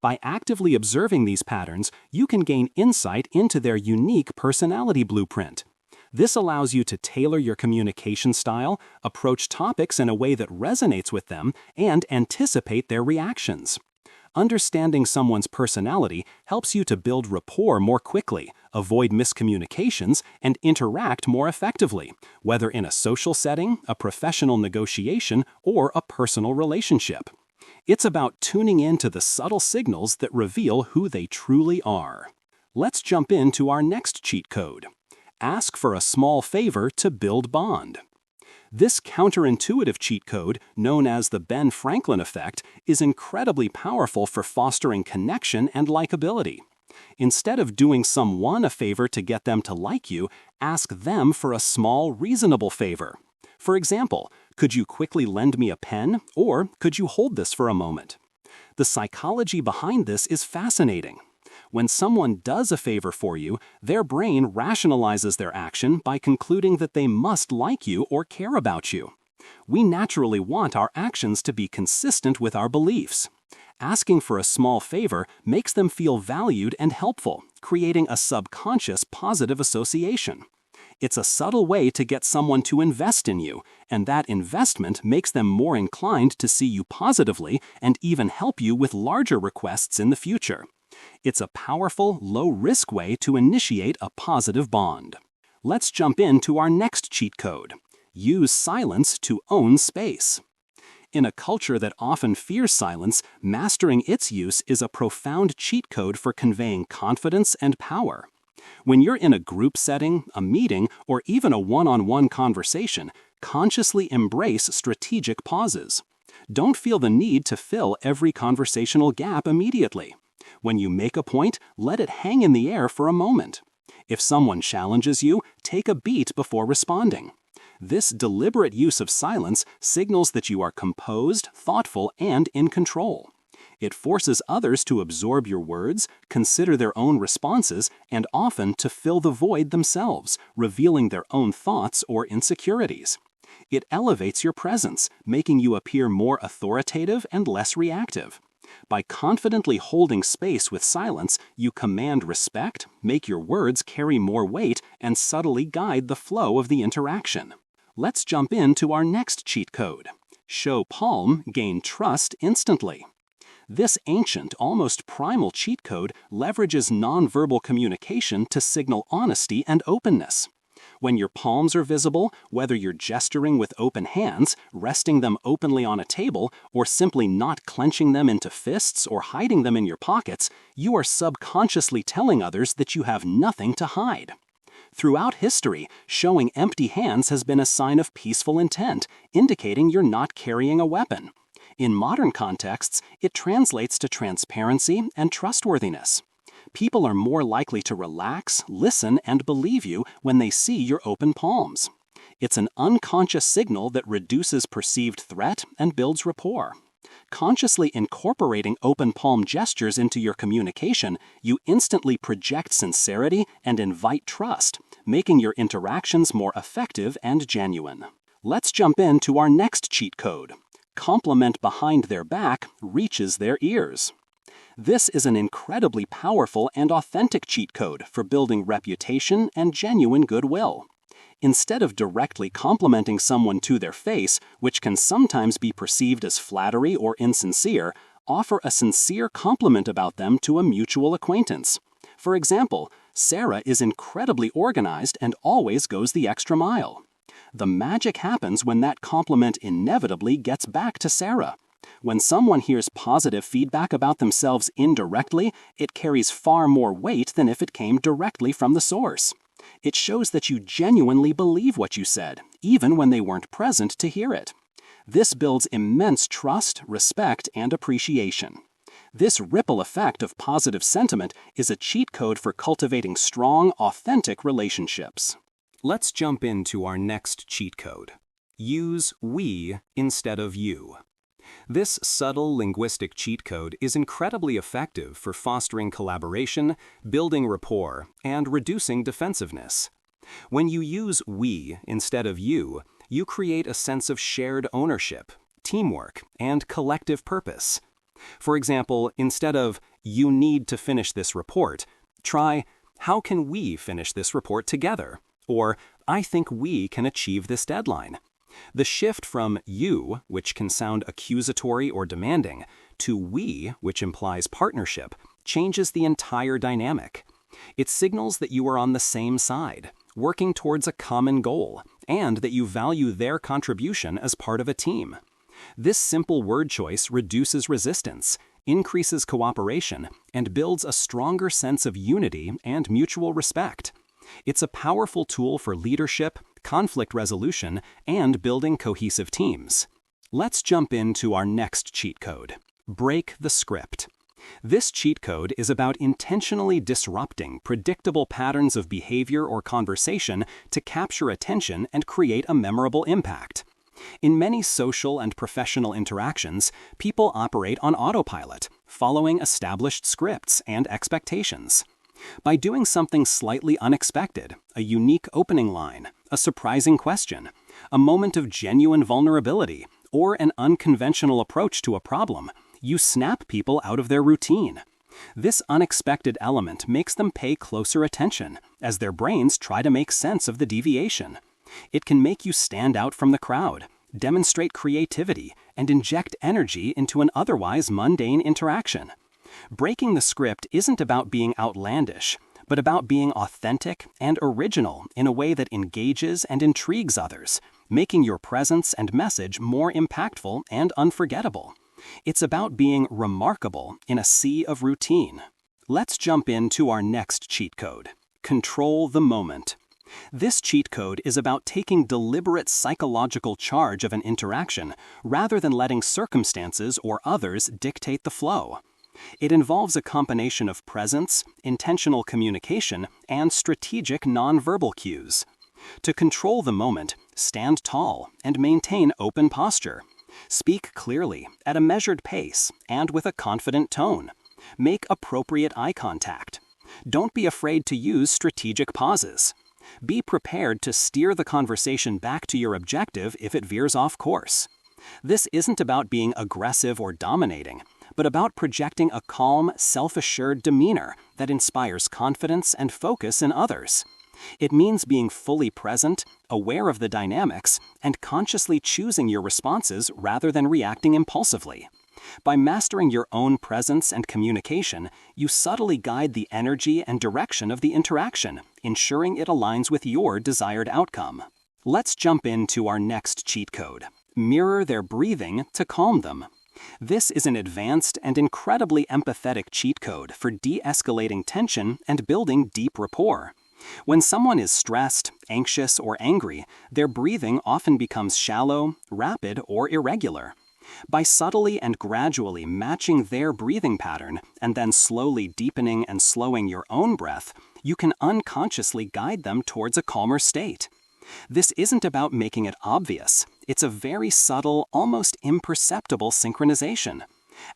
[SPEAKER 1] By actively observing these patterns, you can gain insight into their unique personality blueprint. This allows you to tailor your communication style, approach topics in a way that resonates with them, and anticipate their reactions. Understanding someone's personality helps you to build rapport more quickly, avoid miscommunications, and interact more effectively, whether in a social setting, a professional negotiation, or a personal relationship. It's about tuning in to the subtle signals that reveal who they truly are. Let's jump into our next cheat code. Ask for a small favor to build bond. This counterintuitive cheat code, known as the Ben Franklin effect, is incredibly powerful for fostering connection and likability. Instead of doing someone a favor to get them to like you, ask them for a small, reasonable favor. For example, could you quickly lend me a pen, or could you hold this for a moment? The psychology behind this is fascinating. When someone does a favor for you, their brain rationalizes their action by concluding that they must like you or care about you. We naturally want our actions to be consistent with our beliefs. Asking for a small favor makes them feel valued and helpful, creating a subconscious positive association. It's a subtle way to get someone to invest in you, and that investment makes them more inclined to see you positively and even help you with larger requests in the future. It's a powerful, low-risk way to initiate a positive bond. Let's jump into our next cheat code. Use silence to own space. In a culture that often fears silence, mastering its use is a profound cheat code for conveying confidence and power. When you're in a group setting, a meeting, or even a one-on-one conversation, consciously embrace strategic pauses. Don't feel the need to fill every conversational gap immediately. When you make a point, let it hang in the air for a moment. If someone challenges you, take a beat before responding. This deliberate use of silence signals that you are composed, thoughtful, and in control. It forces others to absorb your words, consider their own responses, and often to fill the void themselves, revealing their own thoughts or insecurities. It elevates your presence, making you appear more authoritative and less reactive. By confidently holding space with silence, you command respect, make your words carry more weight, and subtly guide the flow of the interaction. Let's jump into our next cheat code. Show palm, gain trust instantly. This ancient, almost primal cheat code leverages nonverbal communication to signal honesty and openness. When your palms are visible, whether you're gesturing with open hands, resting them openly on a table, or simply not clenching them into fists or hiding them in your pockets, you are subconsciously telling others that you have nothing to hide. Throughout history, showing empty hands has been a sign of peaceful intent, indicating you're not carrying a weapon. In modern contexts, it translates to transparency and trustworthiness. People are more likely to relax, listen, and believe you when they see your open palms. It's an unconscious signal that reduces perceived threat and builds rapport. Consciously incorporating open palm gestures into your communication, you instantly project sincerity and invite trust, making your interactions more effective and genuine. Let's jump into our next cheat code. Compliment behind their back reaches their ears. This is an incredibly powerful and authentic cheat code for building reputation and genuine goodwill. Instead of directly complimenting someone to their face, which can sometimes be perceived as flattery or insincere, offer a sincere compliment about them to a mutual acquaintance. For example, Sarah is incredibly organized and always goes the extra mile. The magic happens when that compliment inevitably gets back to Sarah. When someone hears positive feedback about themselves indirectly, it carries far more weight than if it came directly from the source. It shows that you genuinely believe what you said, even when they weren't present to hear it. This builds immense trust, respect, and appreciation. This ripple effect of positive sentiment is a cheat code for cultivating strong, authentic relationships. Let's jump into our next cheat code. Use we instead of you. This subtle linguistic cheat code is incredibly effective for fostering collaboration, building rapport, and reducing defensiveness. When you use we instead of you create a sense of shared ownership, teamwork, and collective purpose. For example, instead of "you need to finish this report," try "how can we finish this report together?" or "I think we can achieve this deadline." The shift from you, which can sound accusatory or demanding, to we, which implies partnership, changes the entire dynamic. It signals that you are on the same side, working towards a common goal, and that you value their contribution as part of a team. This simple word choice reduces resistance, increases cooperation, and builds a stronger sense of unity and mutual respect. It's a powerful tool for leadership, conflict resolution, and building cohesive teams. Let's jump into our next cheat code. Break the script. This cheat code is about intentionally disrupting predictable patterns of behavior or conversation to capture attention and create a memorable impact. In many social and professional interactions, people operate on autopilot, following established scripts and expectations. By doing something slightly unexpected, a unique opening line, a surprising question, a moment of genuine vulnerability, or an unconventional approach to a problem, you snap people out of their routine. This unexpected element makes them pay closer attention, as their brains try to make sense of the deviation. It can make you stand out from the crowd, demonstrate creativity, and inject energy into an otherwise mundane interaction. Breaking the script isn't about being outlandish, but about being authentic and original in a way that engages and intrigues others, making your presence and message more impactful and unforgettable. It's about being remarkable in a sea of routine. Let's jump into our next cheat code: control the moment. This cheat code is about taking deliberate psychological charge of an interaction rather than letting circumstances or others dictate the flow. It involves a combination of presence, intentional communication, and strategic nonverbal cues. To control the moment, stand tall and maintain open posture. Speak clearly, at a measured pace, and with a confident tone. Make appropriate eye contact. Don't be afraid to use strategic pauses. Be prepared to steer the conversation back to your objective if it veers off course. This isn't about being aggressive or dominating, but about projecting a calm, self-assured demeanor that inspires confidence and focus in others. It means being fully present, aware of the dynamics, and consciously choosing your responses rather than reacting impulsively. By mastering your own presence and communication, you subtly guide the energy and direction of the interaction, ensuring it aligns with your desired outcome. Let's jump into our next cheat code: mirror their breathing to calm them. This is an advanced and incredibly empathetic cheat code for de-escalating tension and building deep rapport. When someone is stressed, anxious, or angry, their breathing often becomes shallow, rapid, or irregular. By subtly and gradually matching their breathing pattern and then slowly deepening and slowing your own breath, you can unconsciously guide them towards a calmer state. This isn't about making it obvious. It's a very subtle, almost imperceptible synchronization.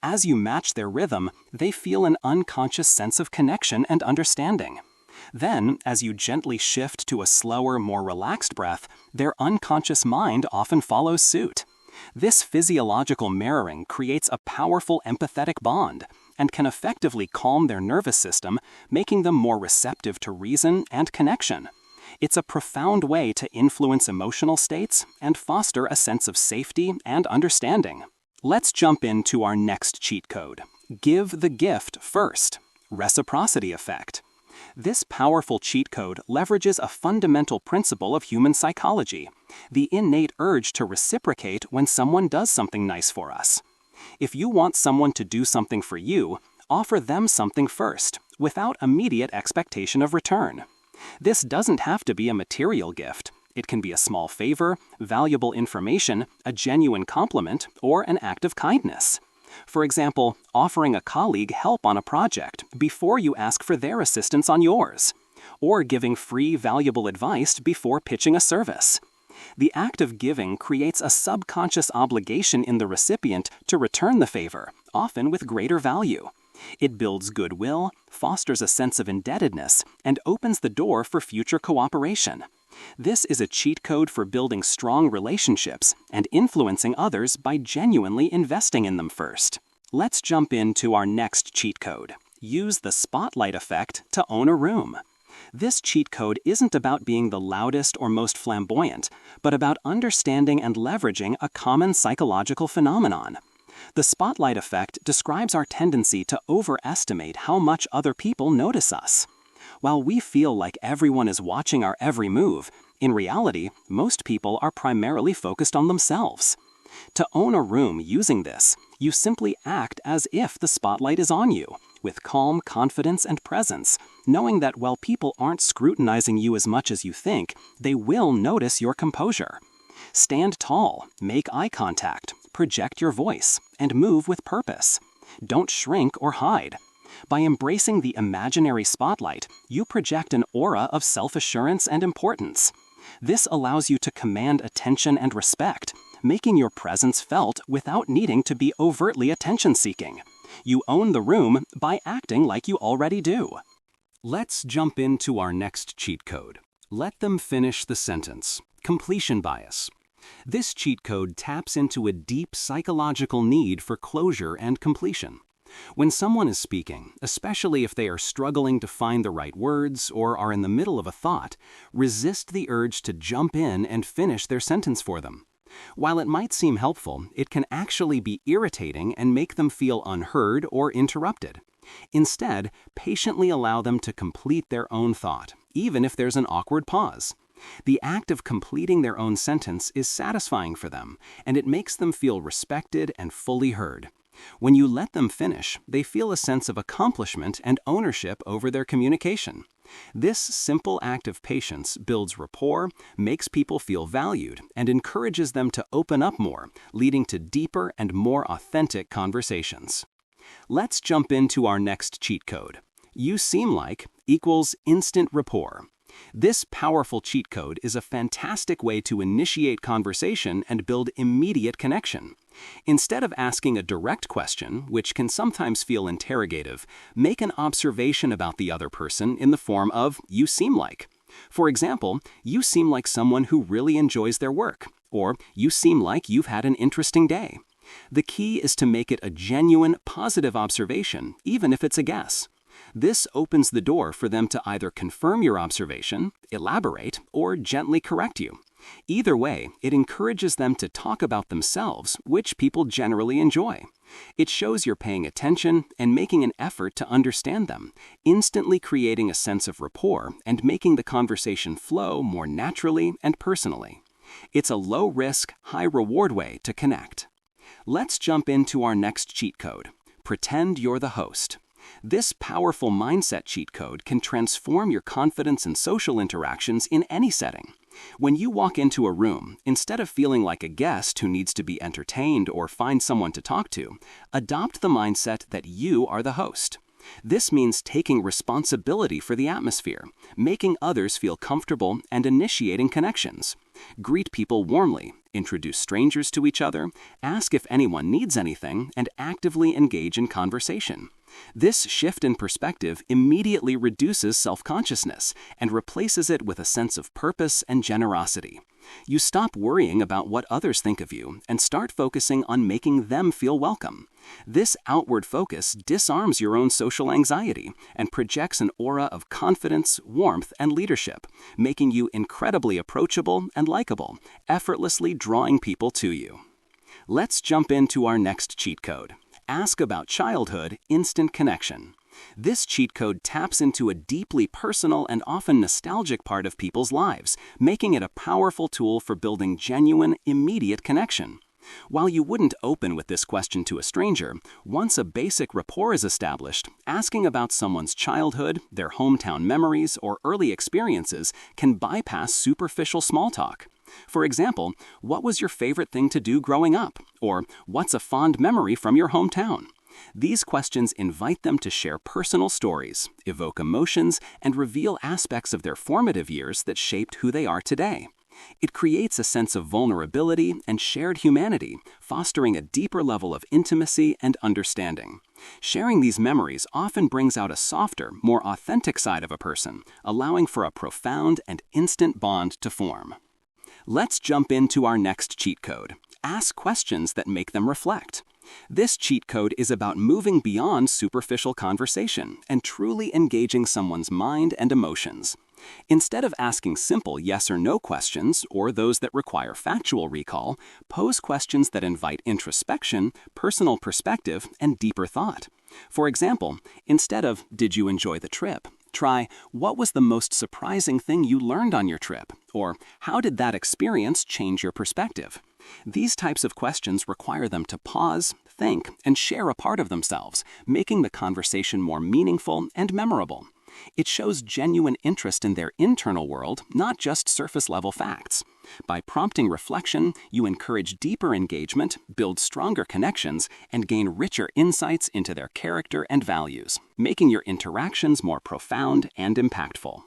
[SPEAKER 1] As you match their rhythm, they feel an unconscious sense of connection and understanding. Then, as you gently shift to a slower, more relaxed breath, their unconscious mind often follows suit. This physiological mirroring creates a powerful empathetic bond and can effectively calm their nervous system, making them more receptive to reason and connection. It's a profound way to influence emotional states and foster a sense of safety and understanding. Let's jump into our next cheat code: give the gift first. Reciprocity effect. This powerful cheat code leverages a fundamental principle of human psychology: the innate urge to reciprocate when someone does something nice for us. If you want someone to do something for you, offer them something first, without immediate expectation of return. This doesn't have to be a material gift. It can be a small favor, valuable information, a genuine compliment, or an act of kindness. For example, offering a colleague help on a project before you ask for their assistance on yours, or giving free, valuable advice before pitching a service. The act of giving creates a subconscious obligation in the recipient to return the favor, often with greater value. It builds goodwill, fosters a sense of indebtedness, and opens the door for future cooperation. This is a cheat code for building strong relationships and influencing others by genuinely investing in them first. Let's jump into our next cheat code: use the spotlight effect to own a room. This cheat code isn't about being the loudest or most flamboyant, but about understanding and leveraging a common psychological phenomenon. The spotlight effect describes our tendency to overestimate how much other people notice us. While we feel like everyone is watching our every move, in reality, most people are primarily focused on themselves. To own a room using this, you simply act as if the spotlight is on you, with calm confidence and presence, knowing that while people aren't scrutinizing you as much as you think, they will notice your composure. Stand tall, make eye contact, project your voice, and move with purpose. Don't shrink or hide. By embracing the imaginary spotlight, you project an aura of self-assurance and importance. This allows you to command attention and respect, making your presence felt without needing to be overtly attention-seeking. You own the room by acting like you already do. Let's jump into our next cheat code: let them finish the sentence. Completion bias. This cheat code taps into a deep psychological need for closure and completion. When someone is speaking, especially if they are struggling to find the right words or are in the middle of a thought, resist the urge to jump in and finish their sentence for them. While it might seem helpful, it can actually be irritating and make them feel unheard or interrupted. Instead, patiently allow them to complete their own thought, even if there's an awkward pause. The act of completing their own sentence is satisfying for them, and it makes them feel respected and fully heard. When you let them finish, they feel a sense of accomplishment and ownership over their communication. This simple act of patience builds rapport, makes people feel valued, and encourages them to open up more, leading to deeper and more authentic conversations. Let's jump into our next cheat code. You seem like equals instant rapport. This powerful cheat code is a fantastic way to initiate conversation and build immediate connection. Instead of asking a direct question, which can sometimes feel interrogative, make an observation about the other person in the form of "you seem like." For example, "you seem like someone who really enjoys their work," or "you seem like you've had an interesting day." The key is to make it a genuine, positive observation, even if it's a guess. This opens the door for them to either confirm your observation, elaborate, or gently correct you. Either way, it encourages them to talk about themselves, which people generally enjoy. It shows you're paying attention and making an effort to understand them, instantly creating a sense of rapport and making the conversation flow more naturally and personally. It's a low-risk, high-reward way to connect. Let's jump into our next cheat code. Pretend you're the host. This powerful mindset cheat code can transform your confidence and social interactions in any setting. When you walk into a room, instead of feeling like a guest who needs to be entertained or find someone to talk to, adopt the mindset that you are the host. This means taking responsibility for the atmosphere, making others feel comfortable, and initiating connections. Greet people warmly, introduce strangers to each other, ask if anyone needs anything, and actively engage in conversation. This shift in perspective immediately reduces self-consciousness and replaces it with a sense of purpose and generosity. You stop worrying about what others think of you and start focusing on making them feel welcome. This outward focus disarms your own social anxiety and projects an aura of confidence, warmth, and leadership, making you incredibly approachable and likable, effortlessly drawing people to you. Let's jump into our next cheat code. Ask about childhood, instant connection. This cheat code taps into a deeply personal and often nostalgic part of people's lives, making it a powerful tool for building genuine, immediate connection. While you wouldn't open with this question to a stranger, once a basic rapport is established, asking about someone's childhood, their hometown memories, or early experiences can bypass superficial small talk. For example, what was your favorite thing to do growing up? Or what's a fond memory from your hometown? These questions invite them to share personal stories, evoke emotions, and reveal aspects of their formative years that shaped who they are today. It creates a sense of vulnerability and shared humanity, fostering a deeper level of intimacy and understanding. Sharing these memories often brings out a softer, more authentic side of a person, allowing for a profound and instant bond to form. Let's jump into our next cheat code. Ask questions that make them reflect. This cheat code is about moving beyond superficial conversation and truly engaging someone's mind and emotions. Instead of asking simple yes or no questions or those that require factual recall, pose questions that invite introspection, personal perspective, and deeper thought. For example, instead of "Did you enjoy the trip?" try "What was the most surprising thing you learned on your trip?" or "How did that experience change your perspective?" These types of questions require them to pause, think, and share a part of themselves, making the conversation more meaningful and memorable. It shows genuine interest in their internal world, not just surface-level facts. By prompting reflection, you encourage deeper engagement, build stronger connections, and gain richer insights into their character and values, making your interactions more profound and impactful.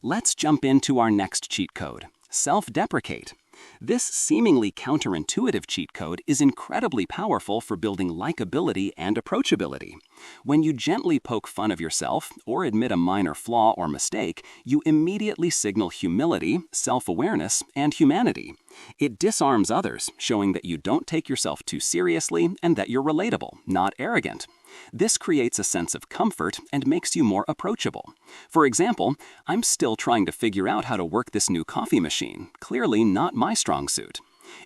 [SPEAKER 1] Let's jump into our next cheat code: self-deprecate. This seemingly counterintuitive cheat code is incredibly powerful for building likability and approachability. When you gently poke fun of yourself or admit a minor flaw or mistake, you immediately signal humility, self-awareness, and humanity. It disarms others, showing that you don't take yourself too seriously and that you're relatable, not arrogant. This creates a sense of comfort and makes you more approachable. For example, "I'm still trying to figure out how to work this new coffee machine, clearly not my strong suit."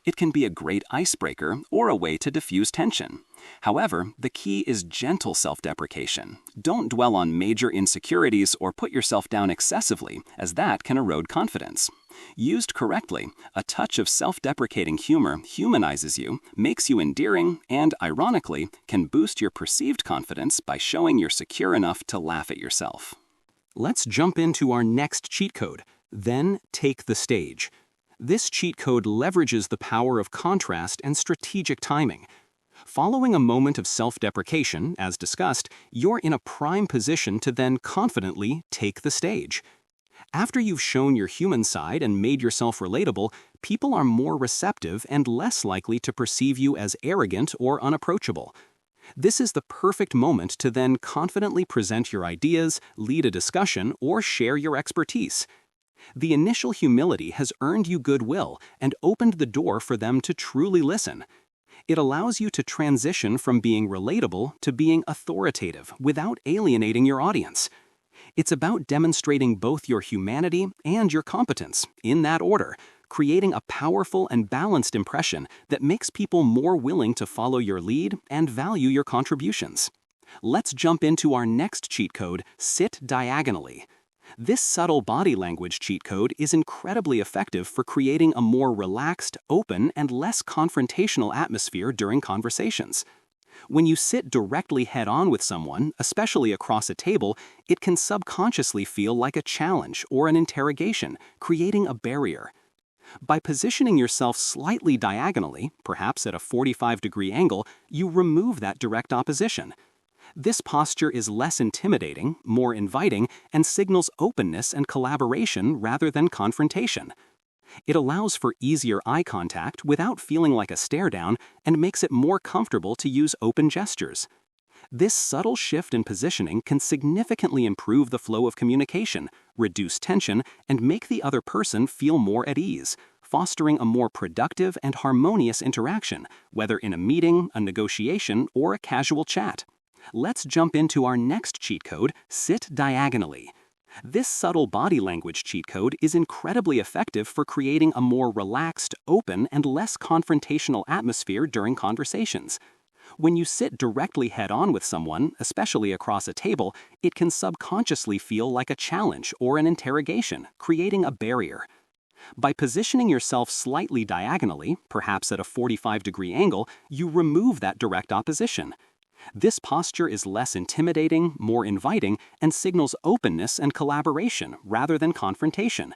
[SPEAKER 1] It can be a great icebreaker or a way to diffuse tension. However, the key is gentle self-deprecation. Don't dwell on major insecurities or put yourself down excessively, as that can erode confidence. Used correctly, a touch of self-deprecating humor humanizes you, makes you endearing, and, ironically, can boost your perceived confidence by showing you're secure enough to laugh at yourself. Let's jump into our next cheat code. Then take the stage. This cheat code leverages the power of contrast and strategic timing. Following a moment of self-deprecation, as discussed, you're in a prime position to then confidently take the stage. After you've shown your human side and made yourself relatable, people are more receptive and less likely to perceive you as arrogant or unapproachable. This is the perfect moment to then confidently present your ideas, lead a discussion, or share your expertise. The initial humility has earned you goodwill and opened the door for them to truly listen. It allows you to transition from being relatable to being authoritative without alienating your audience. It's about demonstrating both your humanity and your competence, in that order, creating a powerful and balanced impression that makes people more willing to follow your lead and value your contributions. Let's jump into our next cheat code, sit diagonally. This subtle body language cheat code is incredibly effective for creating a more relaxed, open, and less confrontational atmosphere during conversations. When you sit directly head-on with someone, especially across a table, it can subconsciously feel like a challenge or an interrogation, creating a barrier. By positioning yourself slightly diagonally, perhaps at a 45-degree angle, you remove that direct opposition. This posture is less intimidating, more inviting, and signals openness and collaboration rather than confrontation. It allows for easier eye contact without feeling like a stare-down and makes it more comfortable to use open gestures. This subtle shift in positioning can significantly improve the flow of communication, reduce tension, and make the other person feel more at ease, fostering a more productive and harmonious interaction, whether in a meeting, a negotiation, or a casual chat. Let's jump into our next cheat code, sit diagonally. This subtle body language cheat code is incredibly effective for creating a more relaxed, open, and less confrontational atmosphere during conversations. When you sit directly head-on with someone, especially across a table, it can subconsciously feel like a challenge or an interrogation, creating a barrier. By positioning yourself slightly diagonally, perhaps at a 45-degree angle, you remove that direct opposition. This posture is less intimidating, more inviting, and signals openness and collaboration rather than confrontation.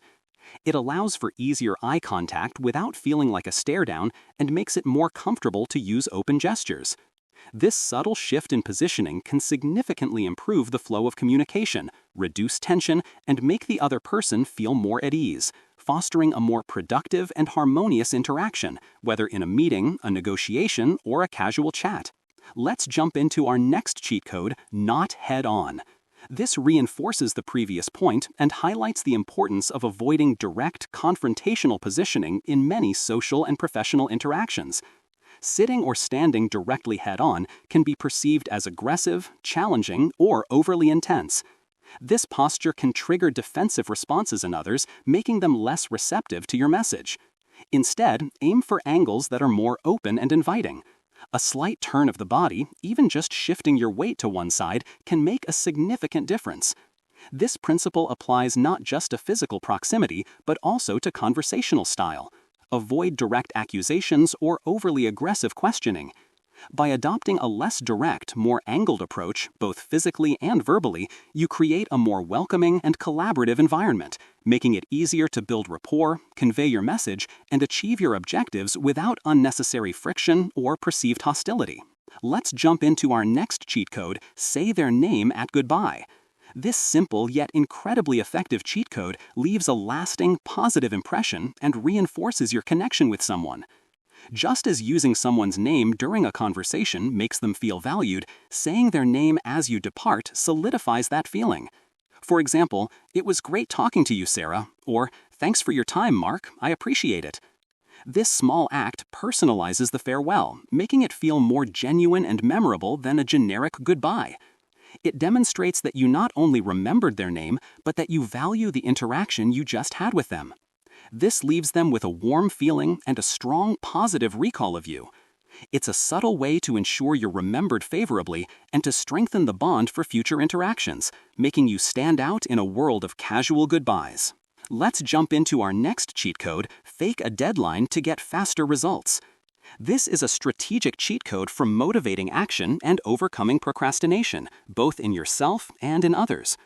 [SPEAKER 1] It allows for easier eye contact without feeling like a stare-down and makes it more comfortable to use open gestures. This subtle shift in positioning can significantly improve the flow of communication, reduce tension, and make the other person feel more at ease, fostering a more productive and harmonious interaction, whether in a meeting, a negotiation, or a casual chat. Let's jump into our next cheat code, not head-on. This reinforces the previous point and highlights the importance of avoiding direct, confrontational positioning in many social and professional interactions. Sitting or standing directly head-on can be perceived as aggressive, challenging, or overly intense. This posture can trigger defensive responses in others, making them less receptive to your message. Instead, aim for angles that are more open and inviting. A slight turn of the body, even just shifting your weight to one side, can make a significant difference. This principle applies not just to physical proximity, but also to conversational style. Avoid direct accusations or overly aggressive questioning. By adopting a less direct, more angled approach, both physically and verbally, you create a more welcoming and collaborative environment, making it easier to build rapport, convey your message, and achieve your objectives without unnecessary friction or perceived hostility. Let's jump into our next cheat code, say their name at goodbye. This simple yet incredibly effective cheat code leaves a lasting, positive impression and reinforces your connection with someone. Just as using someone's name during a conversation makes them feel valued, saying their name as you depart solidifies that feeling. For example, "It was great talking to you, Sarah," or "Thanks for your time, Mark, I appreciate it." This small act personalizes the farewell, making it feel more genuine and memorable than a generic goodbye. It demonstrates that you not only remembered their name, but that you value the interaction you just had with them. This leaves them with a warm feeling and a strong positive recall of you. It's a subtle way to ensure you're remembered favorably and to strengthen the bond for future interactions, making you stand out in a world of casual goodbyes. Let's jump into our next cheat code, Fake a Deadline to Get Faster Results. This is a strategic cheat code for motivating action and overcoming procrastination, both in yourself and in others.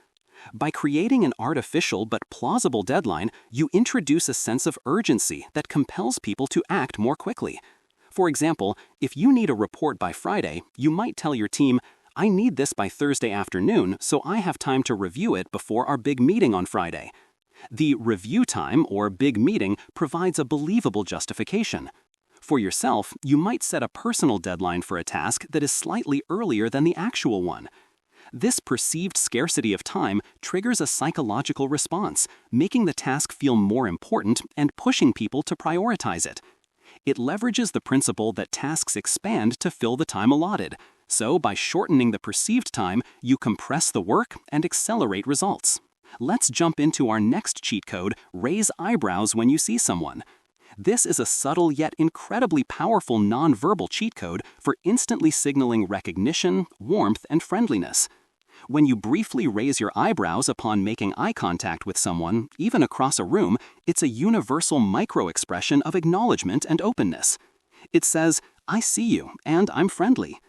[SPEAKER 1] By creating an artificial but plausible deadline, you introduce a sense of urgency that compels people to act more quickly. For example, if you need a report by Friday, you might tell your team, "I need this by Thursday afternoon, so I have time to review it before our big meeting on Friday." The review time or big meeting provides a believable justification. For yourself, you might set a personal deadline for a task that is slightly earlier than the actual one. This perceived scarcity of time triggers a psychological response, making the task feel more important and pushing people to prioritize it. It leverages the principle that tasks expand to fill the time allotted. So, by shortening the perceived time, you compress the work and accelerate results. Let's jump into our next cheat code, Raise Eyebrows When You See Someone. This is a subtle yet incredibly powerful nonverbal cheat code for instantly signaling recognition, warmth, and friendliness. When you briefly raise your eyebrows upon making eye contact with someone, even across a room, it's a universal micro-expression of acknowledgement and openness. It says, "I see you, and I'm friendly."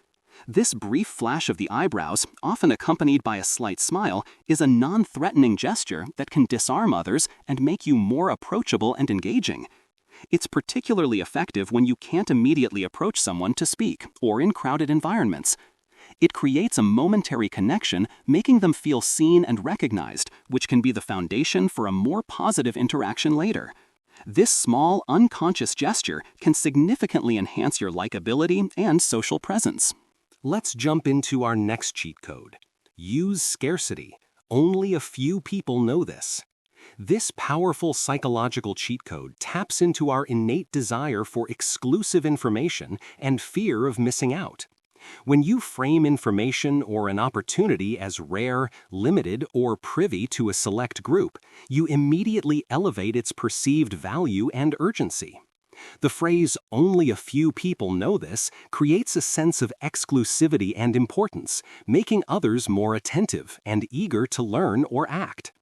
[SPEAKER 1] This brief flash of the eyebrows, often accompanied by a slight smile, is a non-threatening gesture that can disarm others and make you more approachable and engaging. It's particularly effective when you can't immediately approach someone to speak, or in crowded environments. It creates a momentary connection, making them feel seen and recognized, which can be the foundation for a more positive interaction later. This small, unconscious gesture can significantly enhance your likability and social presence.
[SPEAKER 2] Let's jump into our next cheat code. Use scarcity. Only a few people know this. This powerful psychological cheat code taps into our innate desire for exclusive information and fear of missing out. When you frame information or an opportunity as rare, limited, or privy to a select group, you immediately elevate its perceived value and urgency. The phrase, "only a few people know this," creates a sense of exclusivity and importance, making others more attentive and eager to learn or act.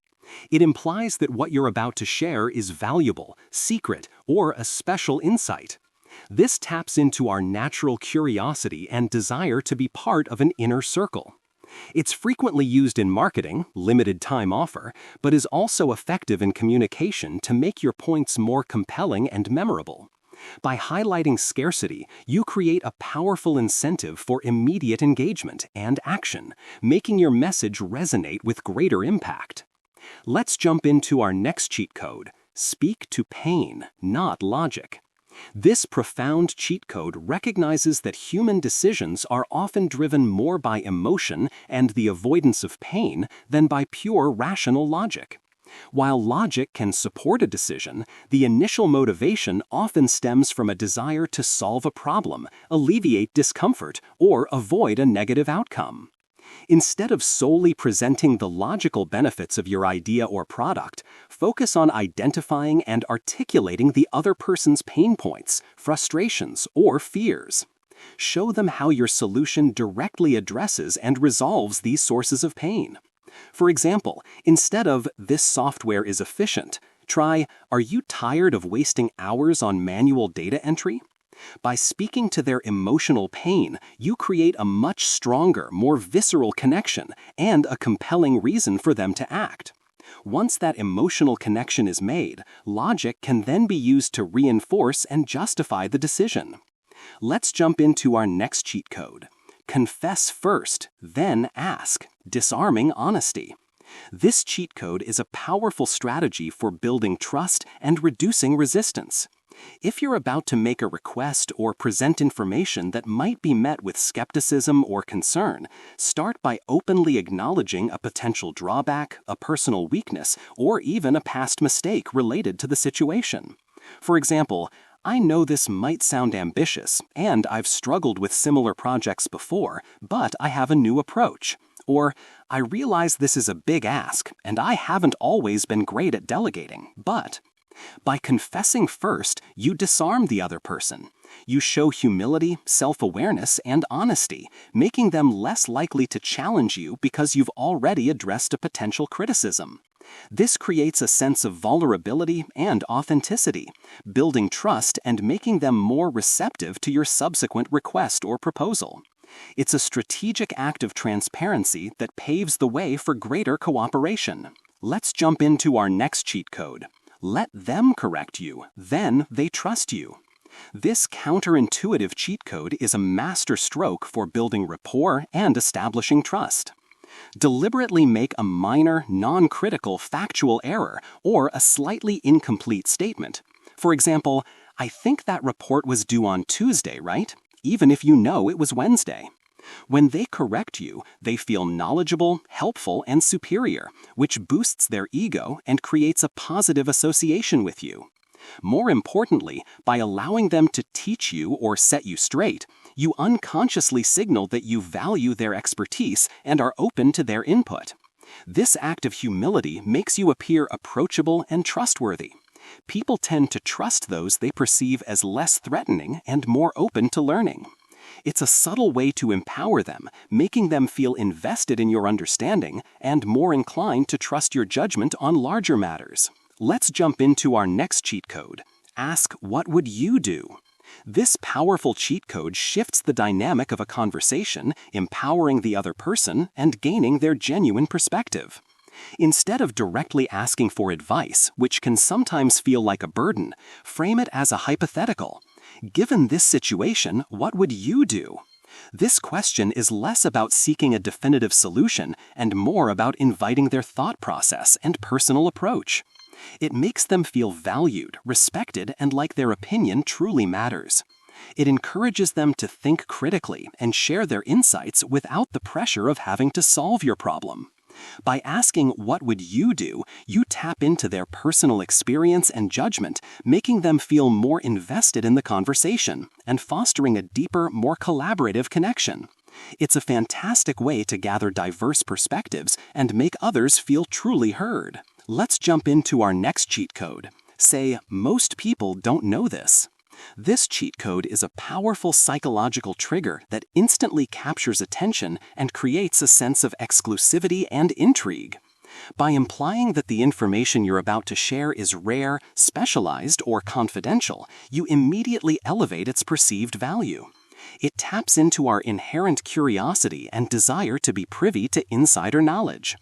[SPEAKER 2] It implies that what you're about to share is valuable, secret, or a special insight. This taps into our natural curiosity and desire to be part of an inner circle. It's frequently used in marketing, limited time offer, but is also effective in communication to make your points more compelling and memorable. By highlighting scarcity, you create a powerful incentive for immediate engagement and action, making your message resonate with greater impact. Let's jump into our next cheat code. Speak to pain, not logic. This profound cheat code recognizes that human decisions are often driven more by emotion and the avoidance of pain than by pure rational logic. While logic can support a decision, the initial motivation often stems from a desire to solve a problem, alleviate discomfort, or avoid a negative outcome. Instead of solely presenting the logical benefits of your idea or product, focus on identifying and articulating the other person's pain points, frustrations, or fears. Show them how your solution directly addresses and resolves these sources of pain. For example, instead of "this software is efficient," try "are you tired of wasting hours on manual data entry?" By speaking to their emotional pain, you create a much stronger, more visceral connection and a compelling reason for them to act. Once that emotional connection is made, logic can then be used to reinforce and justify the decision. Let's jump into our next cheat code. Confess first, then ask. Disarming honesty. This cheat code is a powerful strategy for building trust and reducing resistance. If you're about to make a request or present information that might be met with skepticism or concern, start by openly acknowledging a potential drawback, a personal weakness, or even a past mistake related to the situation. For example, I know this might sound ambitious, and I've struggled with similar projects before, but I have a new approach. Or, I realize this is a big ask, and I haven't always been great at delegating, but... By confessing first, you disarm the other person. You show humility, self-awareness, and honesty, making them less likely to challenge you because you've already addressed a potential criticism. This creates a sense of vulnerability and authenticity, building trust and making them more receptive to your subsequent request or proposal. It's a strategic act of transparency that paves the way for greater cooperation. Let's jump into our next cheat code. Let them correct you, then they trust you. This counterintuitive cheat code is a master stroke for building rapport and establishing trust. Deliberately make a minor, non-critical factual error or a slightly incomplete statement. For example, I think that report was due on Tuesday, right? Even if you know it was Wednesday. When they correct you, they feel knowledgeable, helpful, and superior, which boosts their ego and creates a positive association with you. More importantly, by allowing them to teach you or set you straight, you unconsciously signal that you value their expertise and are open to their input. This act of humility makes you appear approachable and trustworthy. People tend to trust those they perceive as less threatening and more open to learning. It's a subtle way to empower them, making them feel invested in your understanding and more inclined to trust your judgment on larger matters. Let's jump into our next cheat code. Ask, what would you do? This powerful cheat code shifts the dynamic of a conversation, empowering the other person and gaining their genuine perspective. Instead of directly asking for advice, which can sometimes feel like a burden, frame it as a hypothetical. Given this situation, what would you do? This question is less about seeking a definitive solution and more about inviting their thought process and personal approach. It makes them feel valued, respected, and like their opinion truly matters. It encourages them to think critically and share their insights without the pressure of having to solve your problem. By asking what would you do, you tap into their personal experience and judgment, making them feel more invested in the conversation and fostering a deeper, more collaborative connection. It's a fantastic way to gather diverse perspectives and make others feel truly heard. Let's jump into our next cheat code. Say, most people don't know this. This cheat code is a powerful psychological trigger that instantly captures attention and creates a sense of exclusivity and intrigue. By implying that the information you're about to share is rare, specialized, or confidential, you immediately elevate its perceived value. It taps into our inherent curiosity and desire to be privy to insider knowledge.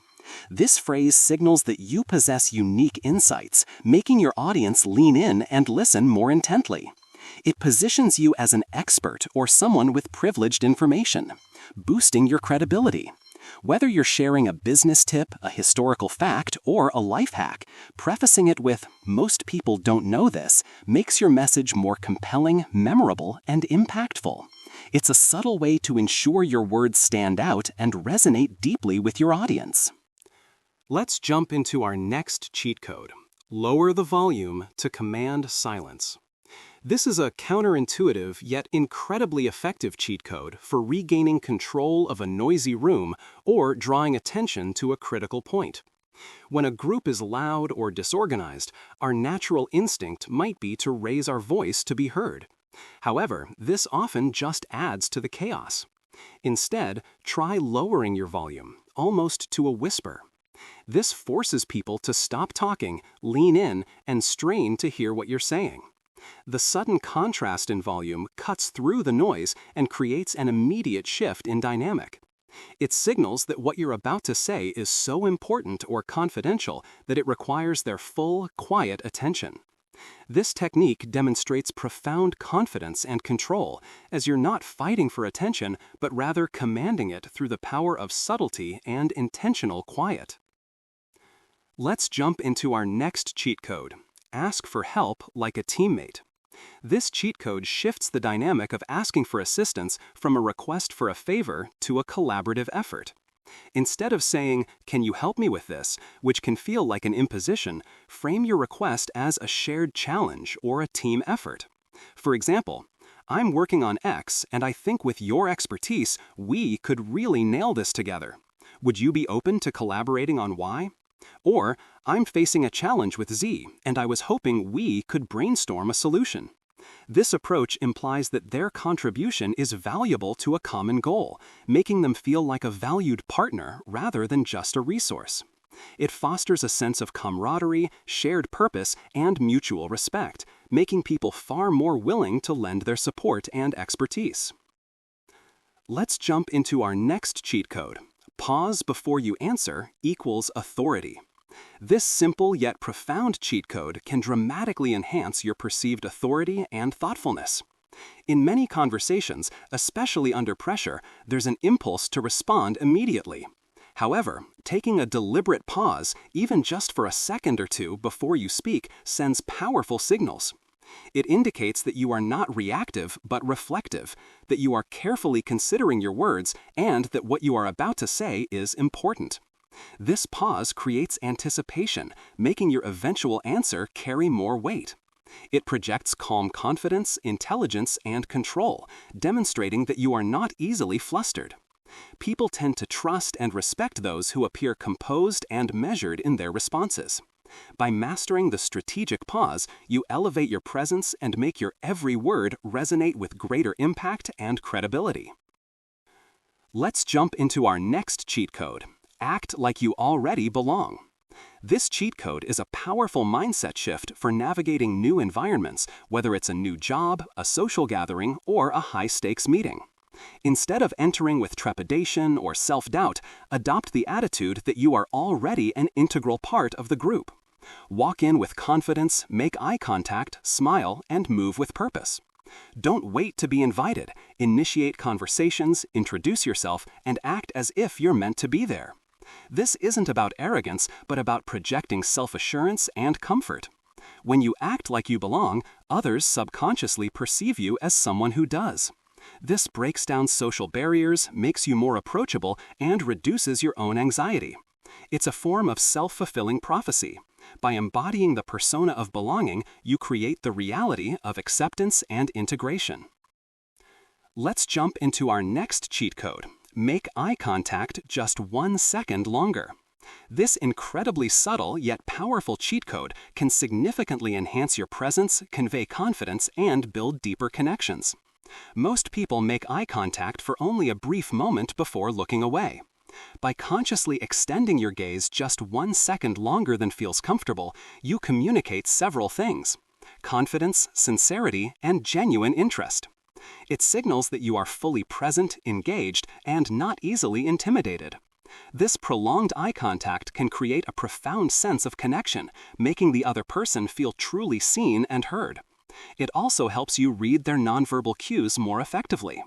[SPEAKER 2] This phrase signals that you possess unique insights, making your audience lean in and listen more intently. It positions you as an expert or someone with privileged information, boosting your credibility. Whether you're sharing a business tip, a historical fact, or a life hack, prefacing it with, most people don't know this, makes your message more compelling, memorable, and impactful. It's a subtle way to ensure your words stand out and resonate deeply with your audience.
[SPEAKER 1] Let's jump into our next cheat code. Lower the volume to command silence. This is a counterintuitive yet incredibly effective cheat code for regaining control of a noisy room or drawing attention to a critical point. When a group is loud or disorganized, our natural instinct might be to raise our voice to be heard. However, this often just adds to the chaos. Instead, try lowering your volume, almost to a whisper. This forces people to stop talking, lean in, and strain to hear what you're saying. The sudden contrast in volume cuts through the noise and creates an immediate shift in dynamic. It signals that what you're about to say is so important or confidential that it requires their full, quiet attention. This technique demonstrates profound confidence and control, as you're not fighting for attention, but rather commanding it through the power of subtlety and intentional quiet. Let's jump into our next cheat code. Ask for help like a teammate. This cheat code shifts the dynamic of asking for assistance from a request for a favor to a collaborative effort. Instead of saying, "Can you help me with this?" which can feel like an imposition, frame your request as a shared challenge or a team effort. For example, I'm working on X, and I think with your expertise, we could really nail this together. Would you be open to collaborating on Y? Or, I'm facing a challenge with Z, and I was hoping we could brainstorm a solution. This approach implies that their contribution is valuable to a common goal, making them feel like a valued partner rather than just a resource. It fosters a sense of camaraderie, shared purpose, and mutual respect, making people far more willing to lend their support and expertise. Let's jump into our next cheat code. Pause before you answer equals authority. This simple yet profound cheat code can dramatically enhance your perceived authority and thoughtfulness. In many conversations, especially under pressure, there's an impulse to respond immediately. However, taking a deliberate pause, even just for a second or two before you speak, sends powerful signals. It indicates that you are not reactive but reflective, that you are carefully considering your words, and that what you are about to say is important. This pause creates anticipation, making your eventual answer carry more weight. It projects calm confidence, intelligence, and control, demonstrating that you are not easily flustered. People tend to trust and respect those who appear composed and measured in their responses. By mastering the strategic pause, you elevate your presence and make your every word resonate with greater impact and credibility. Let's jump into our next cheat code. Act like you already belong. This cheat code is a powerful mindset shift for navigating new environments, whether it's a new job, a social gathering, or a high-stakes meeting. Instead of entering with trepidation or self-doubt, adopt the attitude that you are already an integral part of the group. Walk in with confidence, make eye contact, smile, and move with purpose. Don't wait to be invited. Initiate conversations, introduce yourself, and act as if you're meant to be there. This isn't about arrogance, but about projecting self-assurance and comfort. When you act like you belong, others subconsciously perceive you as someone who does. This breaks down social barriers, makes you more approachable, and reduces your own anxiety. It's a form of self-fulfilling prophecy. By embodying the persona of belonging, you create the reality of acceptance and integration. Let's jump into our next cheat code. Make eye contact just 1 second longer. This incredibly subtle yet powerful cheat code can significantly enhance your presence, convey confidence, and build deeper connections. Most people make eye contact for only a brief moment before looking away. By consciously extending your gaze just 1 second longer than feels comfortable, you communicate several things: confidence, sincerity, and genuine interest. It signals that you are fully present, engaged, and not easily intimidated. This prolonged eye contact can create a profound sense of connection, making the other person feel truly seen and heard. It also helps you read their nonverbal cues more effectively.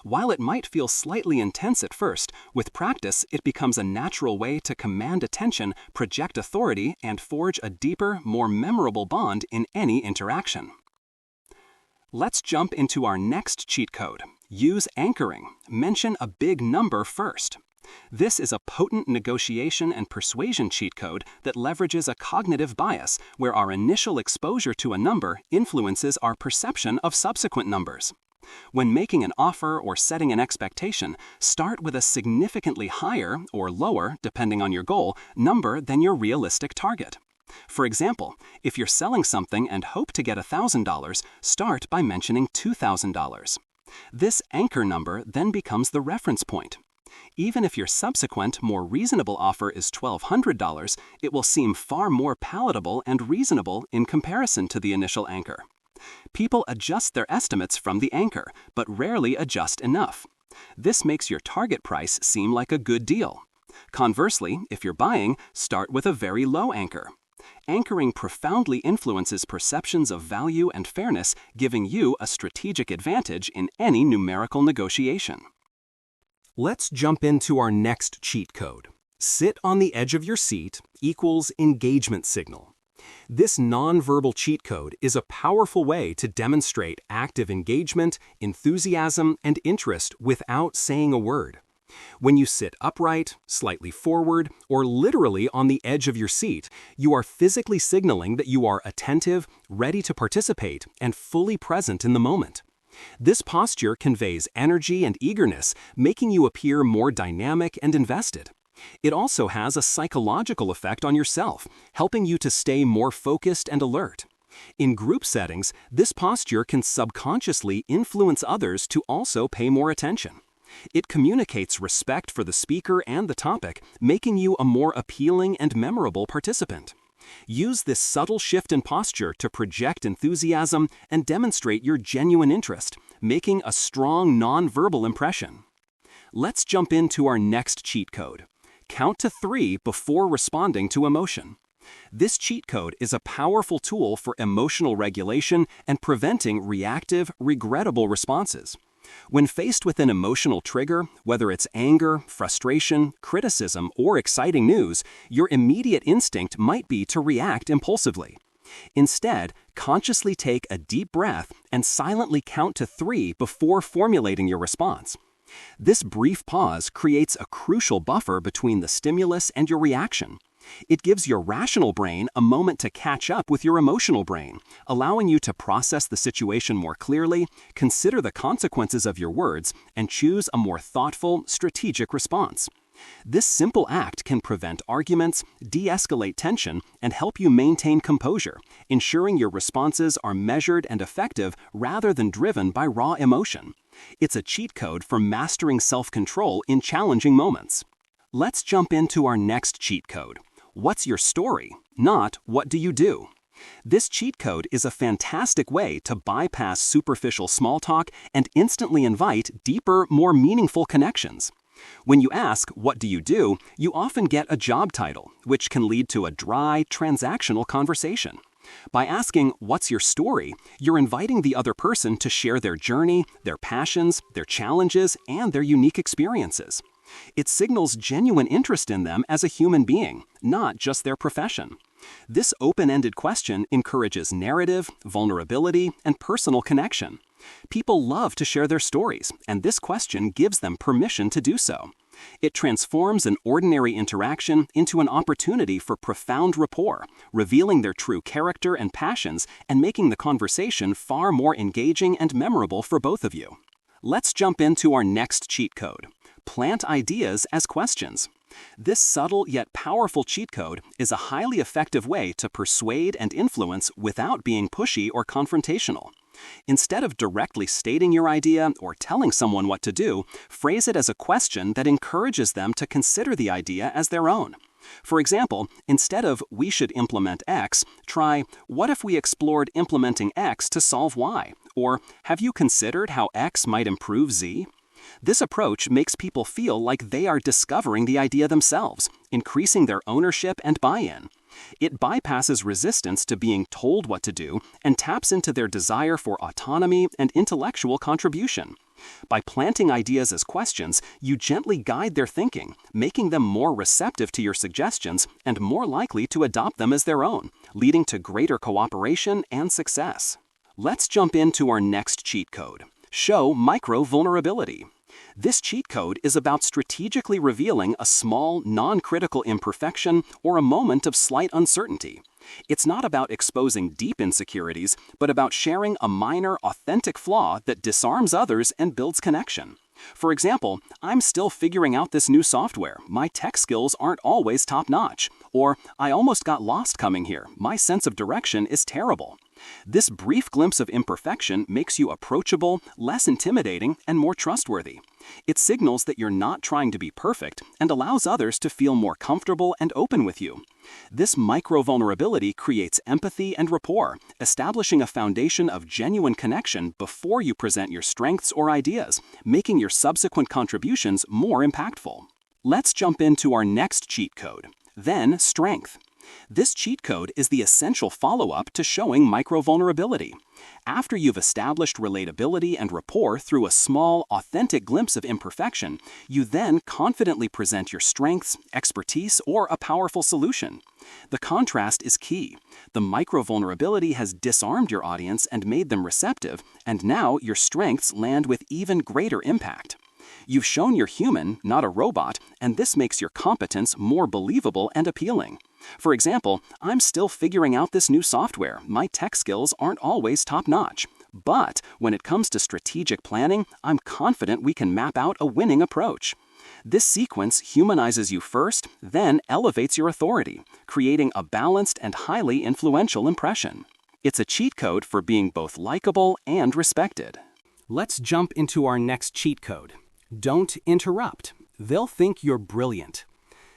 [SPEAKER 1] While it might feel slightly intense at first, with practice it becomes a natural way to command attention, project authority, and forge a deeper, more memorable bond in any interaction. Let's jump into our next cheat code. Use anchoring. Mention a big number first. This is a potent negotiation and persuasion cheat code that leverages a cognitive bias where our initial exposure to a number influences our perception of subsequent numbers. When making an offer or setting an expectation, start with a significantly higher or lower, depending on your goal, number than your realistic target. For example, if you're selling something and hope to get $1,000, start by mentioning $2,000. This anchor number then becomes the reference point. Even if your subsequent, more reasonable offer is $1,200, it will seem far more palatable and reasonable in comparison to the initial anchor. People adjust their estimates from the anchor, but rarely adjust enough. This makes your target price seem like a good deal. Conversely, if you're buying, start with a very low anchor. Anchoring profoundly influences perceptions of value and fairness, giving you a strategic advantage in any numerical negotiation.
[SPEAKER 2] Let's jump into our next cheat code. Sit on the edge of your seat equals engagement signal. This nonverbal cheat code is a powerful way to demonstrate active engagement, enthusiasm, and interest without saying a word.
[SPEAKER 1] When you sit upright, slightly forward, or literally on the edge of your seat, you are physically signaling that you are attentive, ready to participate, and fully present in the moment. This posture conveys energy and eagerness, making you appear more dynamic and invested. It also has a psychological effect on yourself, helping you to stay more focused and alert. In group settings, this posture can subconsciously influence others to also pay more attention. It communicates respect for the speaker and the topic, making you a more appealing and memorable participant. Use this subtle shift in posture to project enthusiasm and demonstrate your genuine interest, making a strong non-verbal impression. Let's jump into our next cheat code. Count to 3 before responding to emotion. This cheat code is a powerful tool for emotional regulation and preventing reactive, regrettable responses. When faced with an emotional trigger, whether it's anger, frustration, criticism, or exciting news, your immediate instinct might be to react impulsively. Instead, consciously take a deep breath and silently count to 3 before formulating your response. This brief pause creates a crucial buffer between the stimulus and your reaction. It gives your rational brain a moment to catch up with your emotional brain, allowing you to process the situation more clearly, consider the consequences of your words, and choose a more thoughtful, strategic response. This simple act can prevent arguments, de-escalate tension, and help you maintain composure, ensuring your responses are measured and effective rather than driven by raw emotion. It's a cheat code for mastering self-control in challenging moments. Let's jump into our next cheat code. What's your story? Not what do you do? This cheat code is a fantastic way to bypass superficial small talk and instantly invite deeper, more meaningful connections. When you ask, "What do?" you often get a job title, which can lead to a dry, transactional conversation. By asking, "What's your story?" you're inviting the other person to share their journey, their passions, their challenges, and their unique experiences. It signals genuine interest in them as a human being, not just their profession. This open-ended question encourages narrative, vulnerability, and personal connection. People love to share their stories, and this question gives them permission to do so. It transforms an ordinary interaction into an opportunity for profound rapport, revealing their true character and passions and making the conversation far more engaging and memorable for both of you. Let's jump into our next cheat code. Plant ideas as questions. This subtle yet powerful cheat code is a highly effective way to persuade and influence without being pushy or confrontational. Instead of directly stating your idea or telling someone what to do, phrase it as a question that encourages them to consider the idea as their own. For example, instead of "we should implement X," try "what if we explored implementing X to solve Y?" Or "have you considered how X might improve Z?" This approach makes people feel like they are discovering the idea themselves, increasing their ownership and buy-in. It bypasses resistance to being told what to do and taps into their desire for autonomy and intellectual contribution. By planting ideas as questions, you gently guide their thinking, making them more receptive to your suggestions and more likely to adopt them as their own, leading to greater cooperation and success. Let's jump into our next cheat code. Show micro-vulnerability. This cheat code is about strategically revealing a small, non-critical imperfection or a moment of slight uncertainty. It's not about exposing deep insecurities, but about sharing a minor, authentic flaw that disarms others and builds connection. For example, "I'm still figuring out this new software. My tech skills aren't always top-notch." Or, "I almost got lost coming here. My sense of direction is terrible." This brief glimpse of imperfection makes you approachable, less intimidating, and more trustworthy. It signals that you're not trying to be perfect and allows others to feel more comfortable and open with you. This micro-vulnerability creates empathy and rapport, establishing a foundation of genuine connection before you present your strengths or ideas, making your subsequent contributions more impactful. Let's jump into our next cheat code. Then, strength. This cheat code is the essential follow-up to showing micro-vulnerability. After you've established relatability and rapport through a small, authentic glimpse of imperfection, you then confidently present your strengths, expertise, or a powerful solution. The contrast is key. The micro-vulnerability has disarmed your audience and made them receptive, and now your strengths land with even greater impact. You've shown you're human, not a robot, and this makes your competence more believable and appealing. For example, I'm still figuring out this new software. My tech skills aren't always top-notch. But when it comes to strategic planning, I'm confident we can map out a winning approach. This sequence humanizes you first, then elevates your authority, creating a balanced and highly influential impression. It's a cheat code for being both likable and respected.
[SPEAKER 2] Let's jump into our next cheat code. Don't interrupt. They'll think you're brilliant.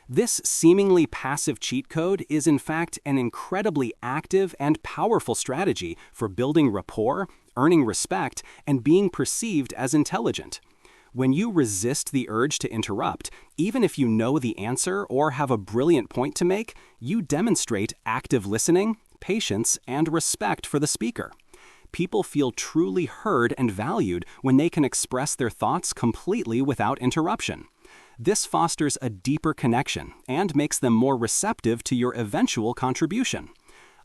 [SPEAKER 2] This seemingly passive cheat code is in fact an incredibly active and powerful strategy for building rapport, earning respect, and being perceived as intelligent. When you resist the urge to interrupt, even if you know the answer or have a brilliant point to make, you demonstrate active listening, patience, and respect for the speaker. People feel truly heard and valued when they can express their thoughts completely without interruption. This fosters a deeper connection and makes them more receptive to your eventual contribution.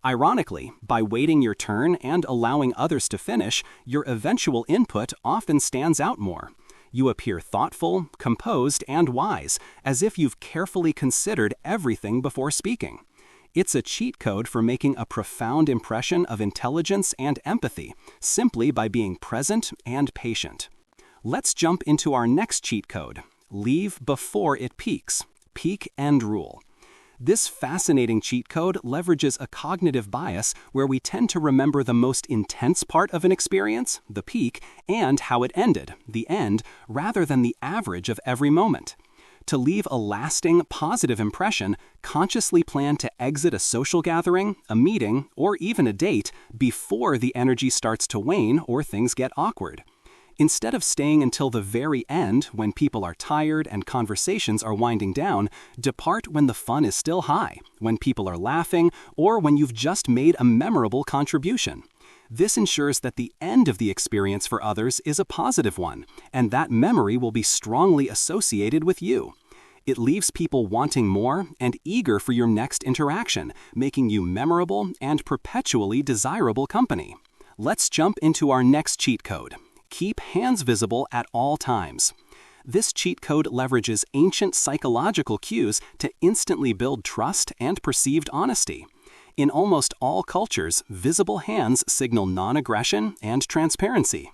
[SPEAKER 2] Ironically, by waiting your turn and allowing others to finish, your eventual input often stands out more. You appear thoughtful, composed, and wise, as if you've carefully considered everything before speaking. It's a cheat code for making a profound impression of intelligence and empathy, simply by being present and patient. Let's jump into our next cheat code. Leave before it peaks. Peak end rule. This fascinating cheat code leverages a cognitive bias where we tend to remember the most intense part of an experience, the peak, and how it ended, the end, rather than the average of every moment. To leave a lasting, positive impression, consciously plan to exit a social gathering, a meeting, or even a date before the energy starts to wane or things get awkward. Instead of staying until the very end when people are tired and conversations are winding down, depart when the fun is still high, when people are laughing, or when you've just made a memorable contribution. This ensures that the end of the experience for others is a positive one, and that memory will be strongly associated with you. It leaves people wanting more and eager for your next interaction, making you memorable and perpetually desirable company. Let's jump into our next cheat code. Keep hands visible at all times. This cheat code leverages ancient psychological cues to instantly build trust and perceived honesty. In almost all cultures, visible hands signal non-aggression and transparency.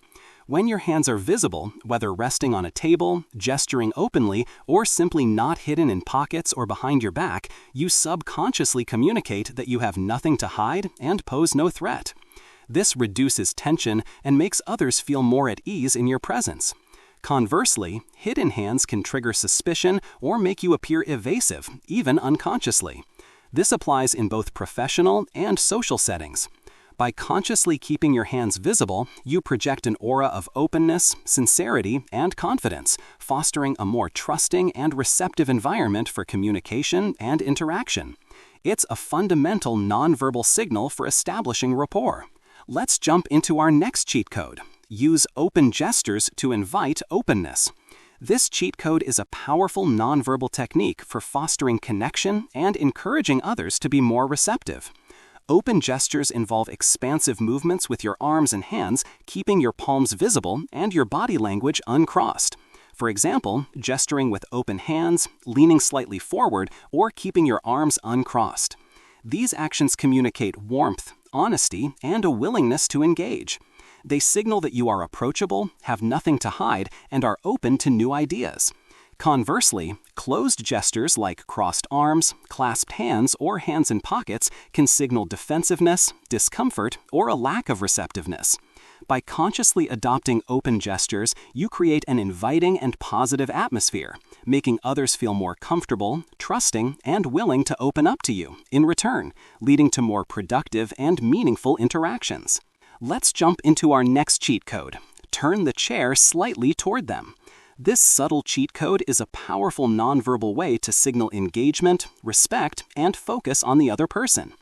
[SPEAKER 2] When your hands are visible, whether resting on a table, gesturing openly, or simply not hidden in pockets or behind your back, you subconsciously communicate that you have nothing to hide and pose no threat. This reduces tension and makes others feel more at ease in your presence. Conversely, hidden hands can trigger suspicion or make you appear evasive, even unconsciously. This applies in both professional and social settings. By consciously keeping your hands visible, you project an aura of openness, sincerity, and confidence, fostering a more trusting and receptive environment for communication and interaction. It's a fundamental nonverbal signal for establishing rapport. Let's jump into our next cheat code. Use open gestures to invite openness. This cheat code is a powerful nonverbal technique for fostering connection and encouraging others to be more receptive. Open gestures involve expansive movements with your arms and hands, keeping your palms visible and your body language uncrossed. For example, gesturing with open hands, leaning slightly forward, or keeping your arms uncrossed. These actions communicate warmth, honesty, and a willingness to engage. They signal that you are approachable, have nothing to hide, and are open to new ideas. Conversely, closed gestures like crossed arms, clasped hands, or hands in pockets can signal defensiveness, discomfort, or a lack of receptiveness. By consciously adopting open gestures, you create an inviting and positive atmosphere, making others feel more comfortable, trusting, and willing to open up to you in return, leading to more productive and meaningful interactions. Let's jump into our next cheat code. Turn the chair slightly toward them. This subtle cheat code is a powerful nonverbal way to signal engagement, respect, and focus on the other person.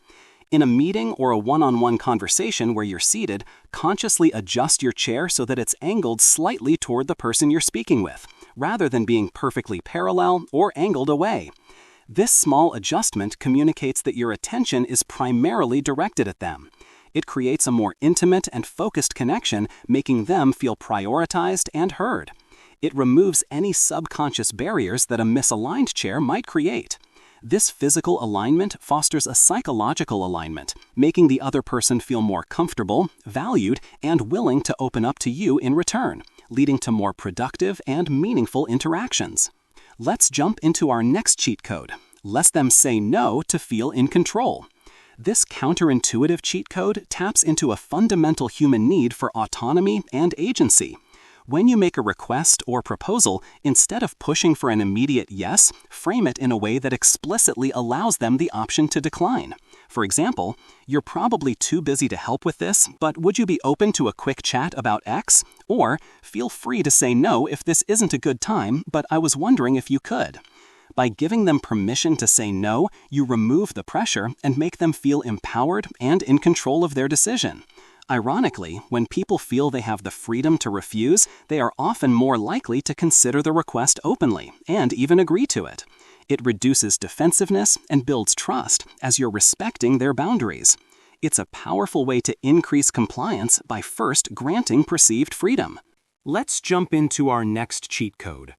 [SPEAKER 2] In a meeting or a one-on-one conversation where you're seated, consciously adjust your chair so that it's angled slightly toward the person you're speaking with, rather than being perfectly parallel or angled away. This small adjustment communicates that your attention is primarily directed at them. It creates a more intimate and focused connection, making them feel prioritized and heard.
[SPEAKER 1] It removes any subconscious barriers that a misaligned chair might create. This physical alignment fosters a psychological alignment, making the other person feel more comfortable, valued, and willing to open up to you in return, leading to more productive and meaningful interactions. Let's jump into our next cheat code. Let them say no to feel in control. This counterintuitive cheat code taps into a fundamental human need for autonomy and agency. When you make a request or proposal, instead of pushing for an immediate yes, frame it in a way that explicitly allows them the option to decline. For example, "You're probably too busy to help with this, but would you be open to a quick chat about X?" Or, "Feel free to say no if this isn't a good time, but I was wondering if you could." By giving them permission to say no, you remove the pressure and make them feel empowered and in control of their decision. Ironically, when people feel they have the freedom to refuse, they are often more likely to consider the request openly and even agree to it. It reduces defensiveness and builds trust as you're respecting their boundaries. It's a powerful way to increase compliance by first granting perceived freedom.
[SPEAKER 2] Let's jump into our next cheat code.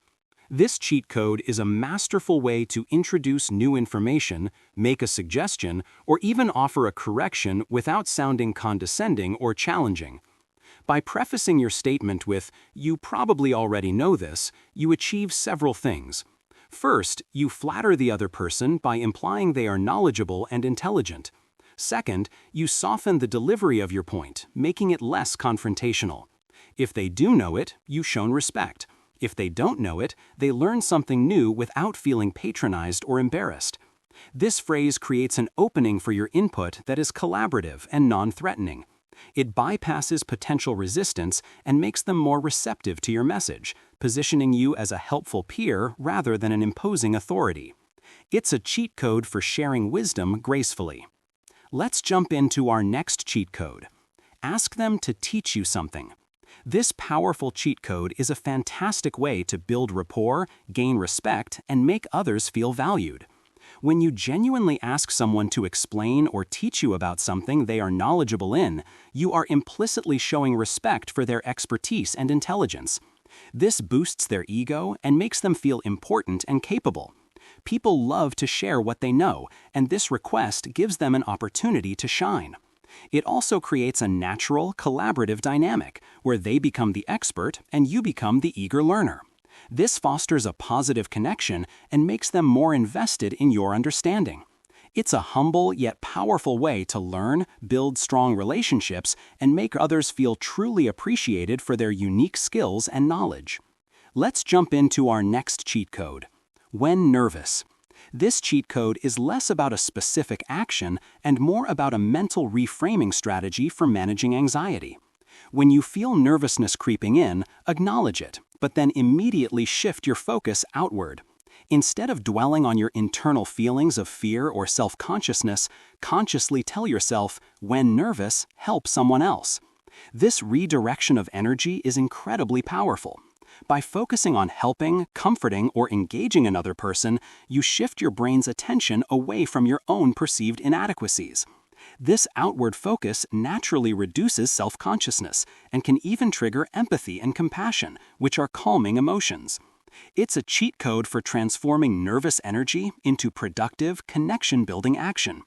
[SPEAKER 2] This cheat code is a masterful way to introduce new information, make a suggestion, or even offer a correction without sounding condescending or challenging. By prefacing your statement with, "You probably already know this," you achieve several things. First, you flatter the other person by implying they are knowledgeable and intelligent. Second, you soften the delivery of your point, making it less confrontational. If they do know it, you've shown respect. If they don't know it, they learn something new without feeling patronized or embarrassed. This phrase creates an opening for your input that is collaborative and non-threatening. It bypasses potential resistance and makes them more receptive to your message, positioning you as a helpful peer rather than an imposing authority. It's a cheat code for sharing wisdom gracefully. Let's jump into our next cheat code. Ask them to teach you something. This powerful cheat code is a fantastic way to build rapport, gain respect, and make others feel valued. When you genuinely ask someone to explain or teach you about something they are knowledgeable in, you are implicitly showing respect for their expertise and intelligence. This boosts their ego and makes them feel important and capable. People love to share what they know, and this request gives them an opportunity to shine. It also creates a natural, collaborative dynamic where they become the expert and you become the eager learner. This fosters a positive connection and makes them more invested in your understanding. It's a humble yet powerful way to learn, build strong relationships, and make others feel truly appreciated for their unique skills and knowledge. Let's jump into our next cheat code. When nervous. This cheat code is less about a specific action and more about a mental reframing strategy for managing anxiety. When you feel nervousness creeping in, acknowledge it, but then immediately shift your focus outward. Instead of dwelling on your internal feelings of fear or self-consciousness, consciously tell yourself, "When nervous, help someone else." This redirection of energy is incredibly powerful. By focusing on helping, comforting, or engaging another person, you shift your brain's attention away from your own perceived inadequacies. This outward focus naturally reduces self-consciousness and can even trigger empathy and compassion, which are calming emotions. It's a cheat code for transforming nervous energy into productive, connection-building action.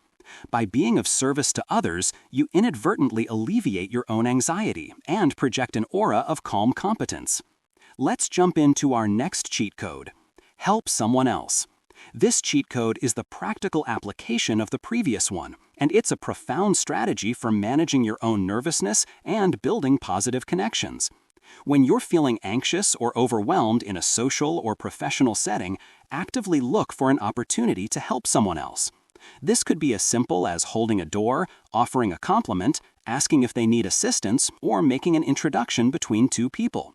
[SPEAKER 2] By being of service to others, you inadvertently alleviate your own anxiety and project an aura of calm competence. Let's jump into our next cheat code. Help someone else. This cheat code is the practical application of the previous one, and it's a profound strategy for managing your own nervousness and building positive connections. When you're feeling anxious or overwhelmed in a social or professional setting, actively look for an opportunity to help someone else. This could be as simple as holding a door, offering a compliment, asking if they need assistance, or making an introduction between two people.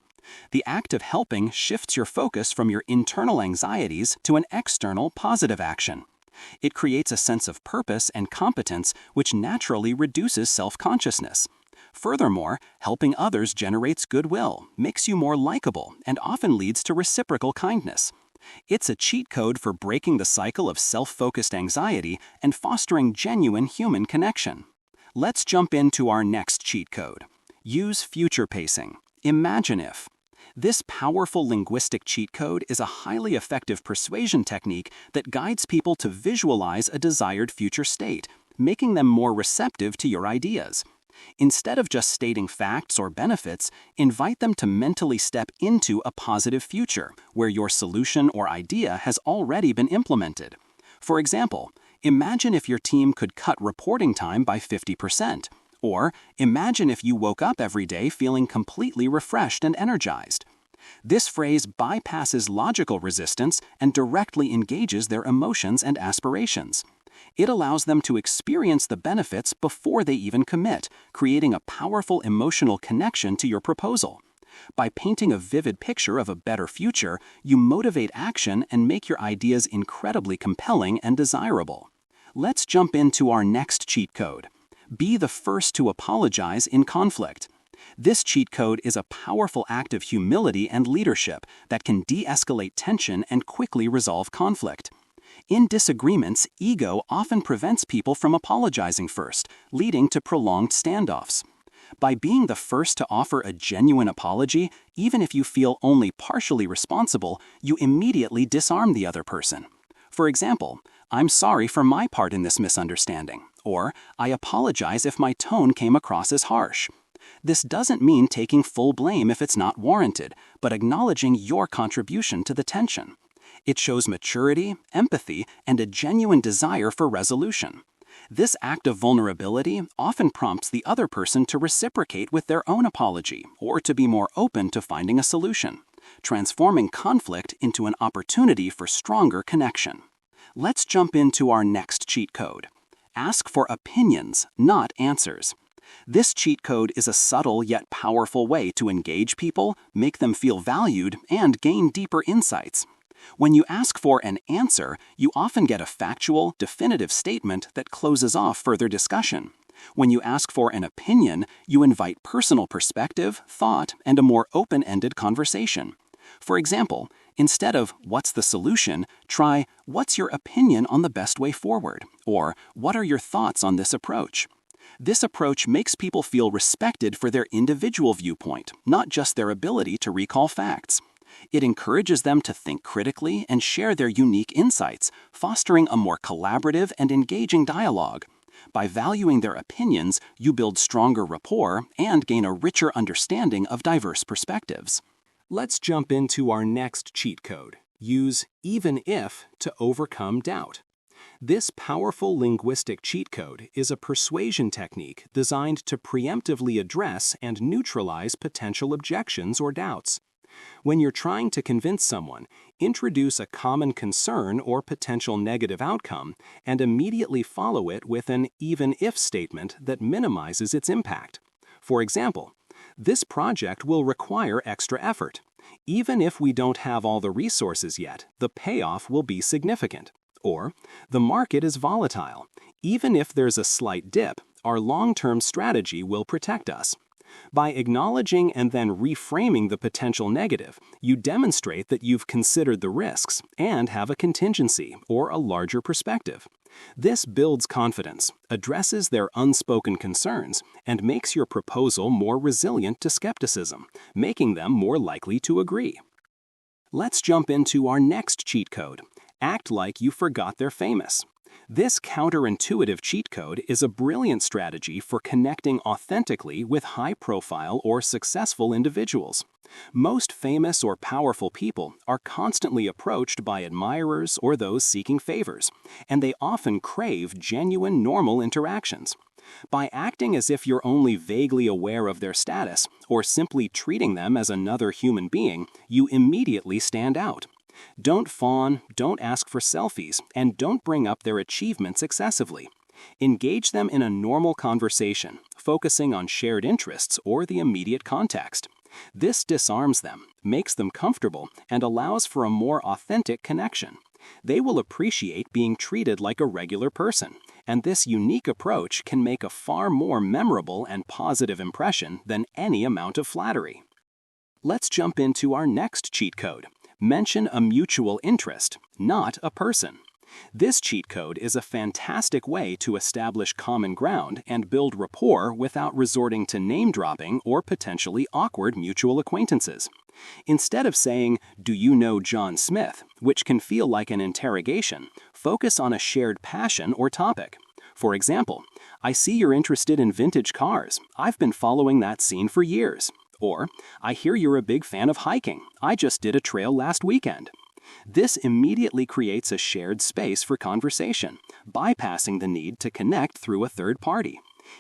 [SPEAKER 2] The act of helping shifts your focus from your internal anxieties to an external positive action. It creates a sense of purpose and competence, which naturally reduces self-consciousness. Furthermore, helping others generates goodwill, makes you more likable, and often leads to reciprocal kindness. It's a cheat code for breaking the cycle of self-focused anxiety and fostering genuine human connection. Let's jump into our next cheat code. Use future pacing. Imagine if.
[SPEAKER 1] This powerful linguistic cheat code is a highly effective persuasion technique that guides people to visualize a desired future state, making them more receptive to your ideas. Instead of just stating facts or benefits, invite them to mentally step into a positive future where your solution or idea has already been implemented. For example, imagine if your team could cut reporting time by 50%. Or imagine if you woke up every day feeling completely refreshed and energized. This phrase bypasses logical resistance and directly engages their emotions and aspirations. It allows them to experience the benefits before they even commit, creating a powerful emotional connection to your proposal. By painting a vivid picture of a better future, you motivate action and make your ideas incredibly compelling and desirable. Let's jump into our next cheat code. Be the first to apologize in conflict. This cheat code is a powerful act of humility and leadership that can de-escalate tension and quickly resolve conflict. In disagreements, ego often prevents people from apologizing first, leading to prolonged standoffs. By being the first to offer a genuine apology, even if you feel only partially responsible, you immediately disarm the other person. For example, "I'm sorry for my part in this misunderstanding," or "I apologize if my tone came across as harsh." This doesn't mean taking full blame if it's not warranted, but acknowledging your contribution to the tension. It shows maturity, empathy, and a genuine desire for resolution. This act of vulnerability often prompts the other person to reciprocate with their own apology or to be more open to finding a solution, transforming conflict into an opportunity for stronger connection. Let's jump into our next cheat code. Ask for opinions, not answers. This cheat code is a subtle yet powerful way to engage people, make them feel valued, and gain deeper insights. When you ask for an answer, you often get a factual, definitive statement that closes off further discussion. When you ask for an opinion, you invite personal perspective, thought, and a more open-ended conversation. For example, instead of "what's the solution?" try "what's your opinion on the best way forward?" or "what are your thoughts on this approach?" This approach makes people feel respected for their individual viewpoint, not just their ability to recall facts. It encourages them to think critically and share their unique insights, fostering a more collaborative and engaging dialogue. By valuing their opinions, you build stronger rapport and gain a richer understanding of diverse perspectives.
[SPEAKER 2] Let's jump into our next cheat code. Use "even if" to overcome doubt. This powerful linguistic cheat code is a persuasion technique designed to preemptively address and neutralize potential objections or doubts. When you're trying to convince someone, introduce a common concern or potential negative outcome and immediately follow it with an "even if" statement that minimizes its impact. For example, "This project will require extra effort. Even if we don't have all the resources yet, the payoff will be significant." Or, "The market is volatile. Even if there's a slight dip, our long-term strategy will protect us." By acknowledging and then reframing the potential negative, you demonstrate that you've considered the risks and have a contingency or a larger perspective. This builds confidence, addresses their unspoken concerns, and makes your proposal more resilient to skepticism, making them more likely to agree. Let's jump into our next cheat code. Act like you forgot they're famous. This counterintuitive cheat code is a brilliant strategy for connecting authentically with high-profile or successful individuals. Most famous or powerful people are constantly approached by admirers or those seeking favors, and they often crave genuine, normal interactions. By acting as if you're only vaguely aware of their status or simply treating them as another human being, you immediately stand out. Don't fawn, don't ask for selfies, and don't bring up their achievements excessively. Engage them in a normal conversation, focusing on shared interests or the immediate context. This disarms them, makes them comfortable, and allows for a more authentic connection. They will appreciate being treated like a regular person, and this unique approach can make a far more memorable and positive impression than any amount of flattery. Let's jump into our next cheat code. Mention a mutual interest, not a person. This cheat code is a fantastic way to establish common ground and build rapport without resorting to name-dropping or potentially awkward mutual acquaintances.
[SPEAKER 1] Instead of saying, "Do you know John Smith?" which can feel like an interrogation, focus on a shared passion or topic. For example, "I see you're interested in vintage cars. I've been following that scene for years." Or, "I hear you're a big fan of hiking. I just did a trail last weekend." This immediately creates a shared space for conversation, bypassing the need to connect through a third party.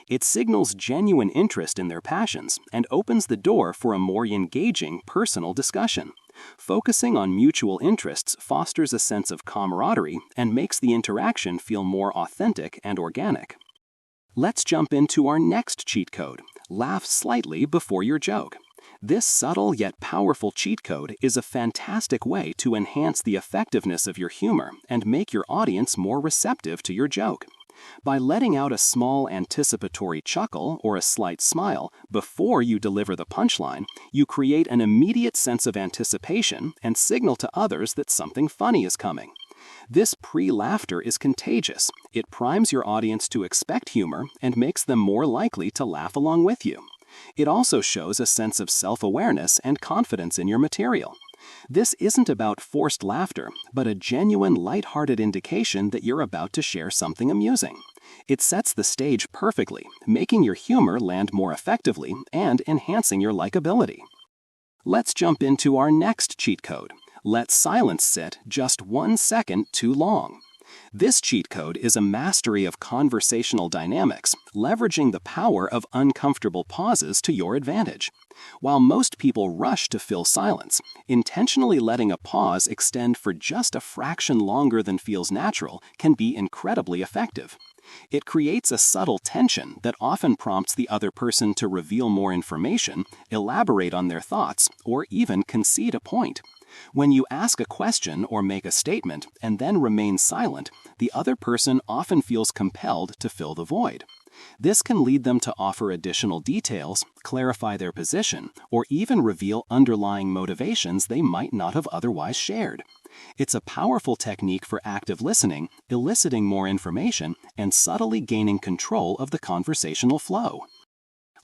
[SPEAKER 1] It signals genuine interest in their passions and opens the door for a more engaging personal discussion. Focusing on mutual interests fosters a sense of camaraderie and makes the interaction feel more authentic and organic. Let's jump into our next cheat code: laugh slightly before your joke. This subtle yet powerful cheat code is a fantastic way to enhance the effectiveness of your humor and make your audience more receptive to your joke. By letting out a small anticipatory chuckle or a slight smile before you deliver the punchline, you create an immediate sense of anticipation and signal to others that something funny is coming. This pre-laughter is contagious. It primes your audience to expect humor and makes them more likely to laugh along with you. It also shows a sense of self-awareness and confidence in your material. This isn't about forced laughter, but a genuine, lighthearted indication that you're about to share something amusing. It sets the stage perfectly, making your humor land more effectively and enhancing your likability. Let's jump into our next cheat code: let silence sit just 1 second too long. This cheat code is a mastery of conversational dynamics, leveraging the power of uncomfortable pauses to your advantage. While most people rush to fill silence, intentionally letting a pause extend for just a fraction longer than feels natural can be incredibly effective. It creates a subtle tension that often prompts the other person to reveal more information, elaborate on their thoughts, or even concede a point. When you ask a question or make a statement and then remain silent, the other person often feels compelled to fill the void. This can lead them to offer additional details, clarify their position, or even reveal underlying motivations they might not have otherwise shared. It's a powerful technique for active listening, eliciting more information, and subtly gaining control of the conversational flow.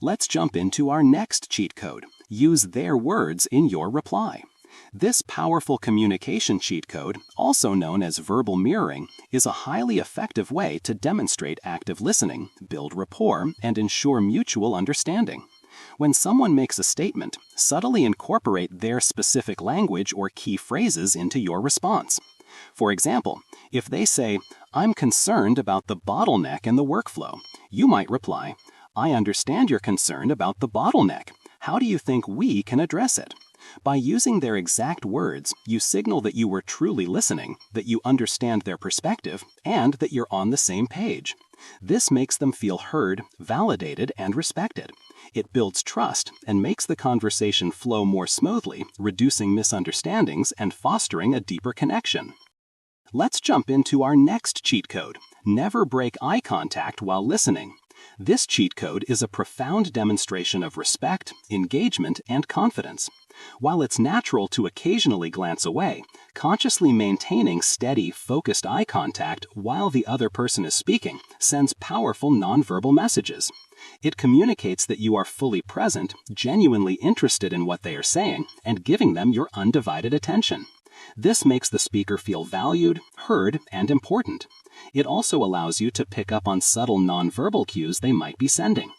[SPEAKER 1] Let's jump into our next cheat code: use their words in your reply. This powerful communication cheat code, also known as verbal mirroring, is a highly effective way to demonstrate active listening, build rapport, and ensure mutual understanding. When someone makes a statement, subtly incorporate their specific language or key phrases into your response. For example, if they say, "I'm concerned about the bottleneck in the workflow," you might reply, "I understand you're concerned about the bottleneck. How do you think we can address it?" By using their exact words, you signal that you were truly listening, that you understand their perspective, and that you're on the same page. This makes them feel heard, validated, and respected. It builds trust and makes the conversation flow more smoothly, reducing misunderstandings and fostering a deeper connection. Let's jump into our next cheat code: never break eye contact while listening. This cheat code is a profound demonstration of respect, engagement, and confidence. While it's natural to occasionally glance away, consciously maintaining steady, focused eye contact while the other person is speaking sends powerful nonverbal messages. It communicates that you are fully present, genuinely interested in what they are saying, and giving them your undivided attention. This makes the speaker feel valued, heard, and important. It also allows you to pick up on subtle nonverbal cues they might be sending.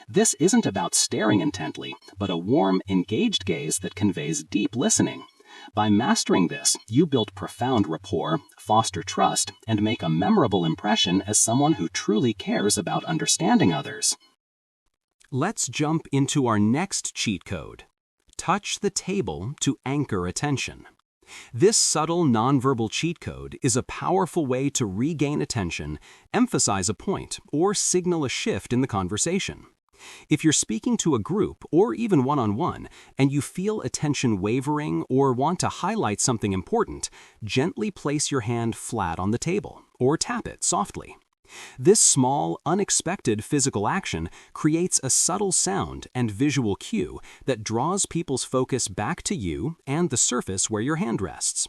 [SPEAKER 1] This isn't about staring intently, but a warm, engaged gaze that conveys deep listening. By mastering this, you build profound rapport, foster trust, and make a memorable impression as someone who truly cares about understanding others. Let's jump into our next cheat code: touch the table to anchor attention. This subtle nonverbal cheat code is a powerful way to regain attention, emphasize a point, or signal a shift in the conversation. If you're speaking to a group or even one-on-one and you feel attention wavering or want to highlight something important, gently place your hand flat on the table or tap it softly. This small, unexpected physical action creates a subtle sound and visual cue that draws people's focus back to you and the surface where your hand rests.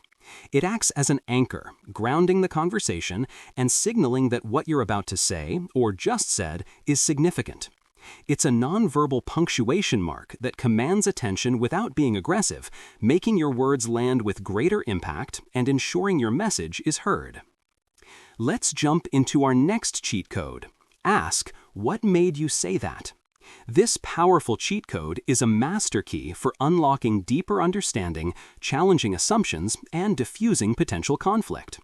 [SPEAKER 1] It acts as an anchor, grounding the conversation and signaling that what you're about to say, or just said, is significant. It's a nonverbal punctuation mark that commands attention without being aggressive, making your words land with greater impact and ensuring your message is heard. Let's jump into our next cheat code. Ask, what made you say that? This powerful cheat code is a master key for unlocking deeper understanding, challenging assumptions, and diffusing potential conflict.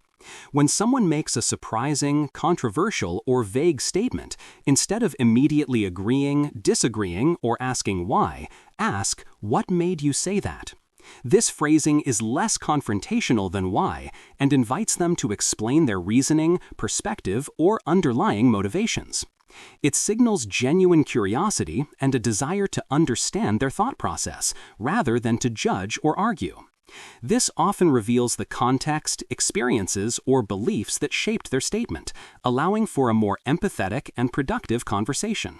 [SPEAKER 1] When someone makes a surprising, controversial, or vague statement, instead of immediately agreeing, disagreeing, or asking why, ask, what made you say that? This phrasing is less confrontational than why and invites them to explain their reasoning, perspective, or underlying motivations. It signals genuine curiosity and a desire to understand their thought process, rather than to judge or argue. This often reveals the context, experiences, or beliefs that shaped their statement, allowing for a more empathetic and productive conversation.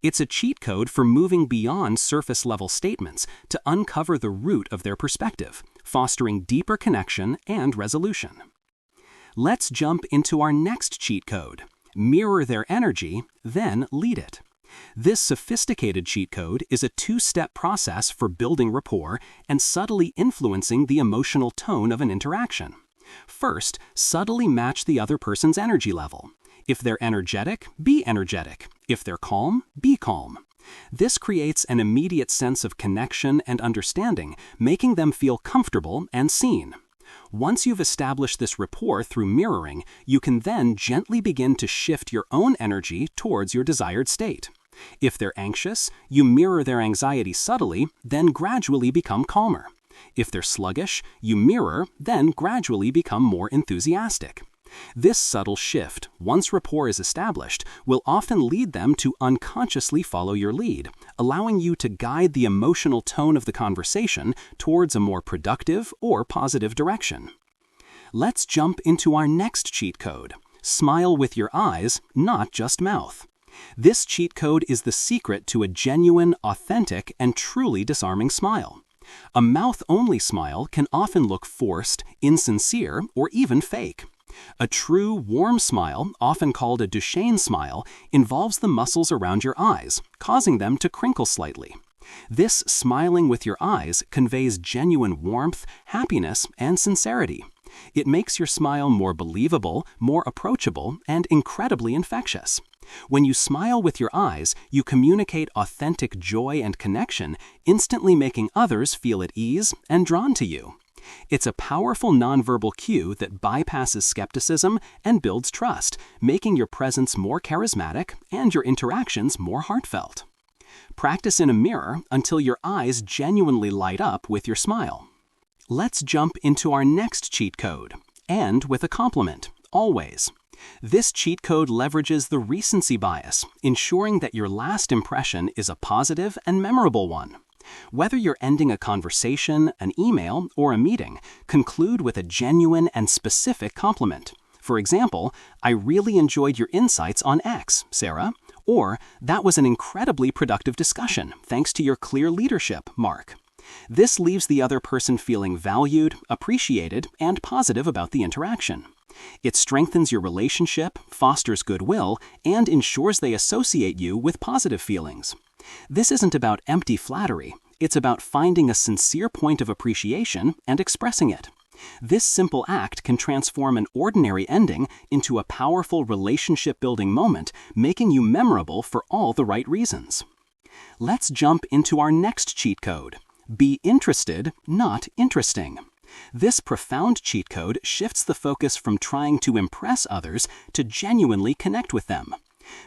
[SPEAKER 1] It's a cheat code for moving beyond surface-level statements to uncover the root of their perspective, fostering deeper connection and resolution. Let's jump into our next cheat code. Mirror their energy, then lead it. This sophisticated cheat code is a two-step process for building rapport and subtly influencing the emotional tone of an interaction. First, subtly match the other person's energy level. If they're energetic, be energetic. If they're calm, be calm. This creates an immediate sense of connection and understanding, making them feel comfortable and seen. Once you've established this rapport through mirroring, you can then gently begin to shift your own energy towards your desired state. If they're anxious, you mirror their anxiety subtly, then gradually become calmer. If they're sluggish, you mirror, then gradually become more enthusiastic. This subtle shift, once rapport is established, will often lead them to unconsciously follow your lead, allowing you to guide the emotional tone of the conversation towards a more productive or positive direction. Let's jump into our next cheat code. Smile with your eyes, not just mouth. This cheat code is the secret to a genuine, authentic, and truly disarming smile. A mouth-only smile can often look forced, insincere, or even fake. A true, warm smile, often called a Duchenne smile, involves the muscles around your eyes, causing them to crinkle slightly. This smiling with your eyes conveys genuine warmth, happiness, and sincerity. It makes your smile more believable, more approachable, and incredibly infectious. When you smile with your eyes, you communicate authentic joy and connection, instantly making others feel at ease and drawn to you. It's a powerful nonverbal cue that bypasses skepticism and builds trust, making your presence more charismatic and your interactions more heartfelt. Practice in a mirror until your eyes genuinely light up with your smile. Let's jump into our next cheat code. End with a compliment, always. This cheat code leverages the recency bias, ensuring that your last impression is a positive and memorable one. Whether you're ending a conversation, an email, or a meeting, conclude with a genuine and specific compliment. For example, I really enjoyed your insights on X, Sarah. Or, that was an incredibly productive discussion, thanks to your clear leadership, Mark. This leaves the other person feeling valued, appreciated, and positive about the interaction. It strengthens your relationship, fosters goodwill, and ensures they associate you with positive feelings. This isn't about empty flattery. It's about finding a sincere point of appreciation and expressing it. This simple act can transform an ordinary ending into a powerful relationship-building moment, making you memorable for all the right reasons. Let's jump into our next cheat code. Be interested, not interesting. This profound cheat code shifts the focus from trying to impress others to genuinely connect with them.